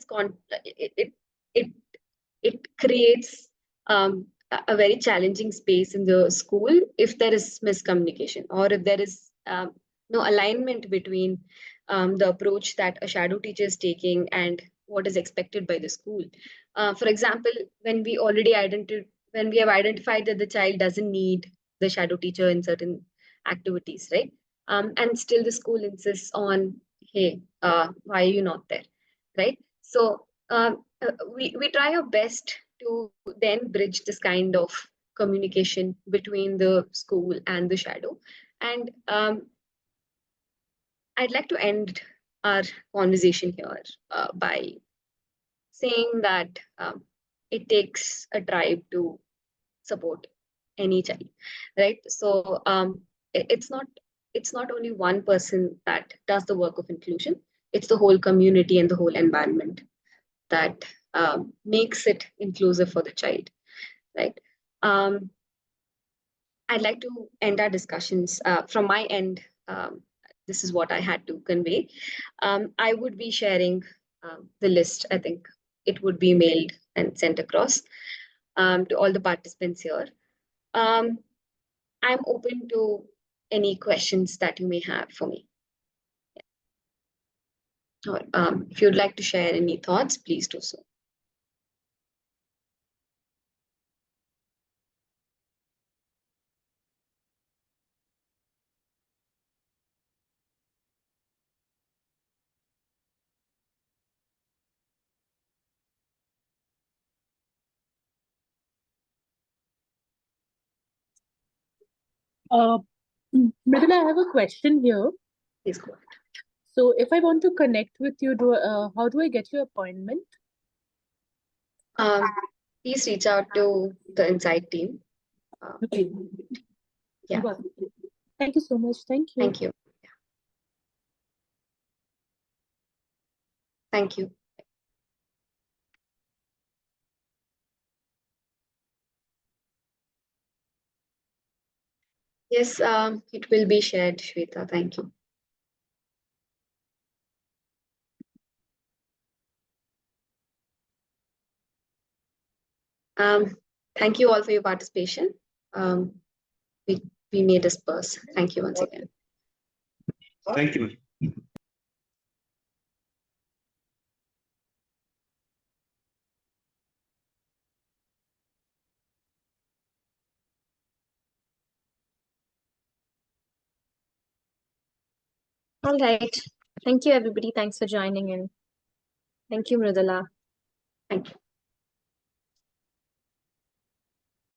it creates a very challenging space in the school if there is miscommunication, or if there is no alignment between the approach that a shadow teacher is taking and what is expected by the school. For example, when we have identified that the child doesn't need the shadow teacher in certain activities, right? And still the school insists on, hey, why are you not there, right? So we try our best to then bridge this kind of communication between the school and the shadow. And I'd like to end our conversation here by saying that it takes a tribe to support any child, right? So it's not only one person that does the work of inclusion, it's the whole community and the whole environment that makes it inclusive for the child, right? I'd like to end our discussions from my end. This is what I had to convey. I would be sharing the list. I think it would be mailed and sent across to all the participants here. I'm open to any questions that you may have for me. Or if you'd like to share any thoughts, please do so. Mridula, I have a question here. Please go ahead. So if I want to connect with you, how do I get your appointment? Please reach out to the Insight team. Okay. Yeah. Got it. Thank you so much. Thank you. Thank you. Thank you. Yes, it will be shared, Shweta. Thank you. Thank you all for your participation. We may disperse. Thank you once again. Thank you. All right. Thank you, everybody. Thanks for joining in. Thank you, Mridula. Thank you.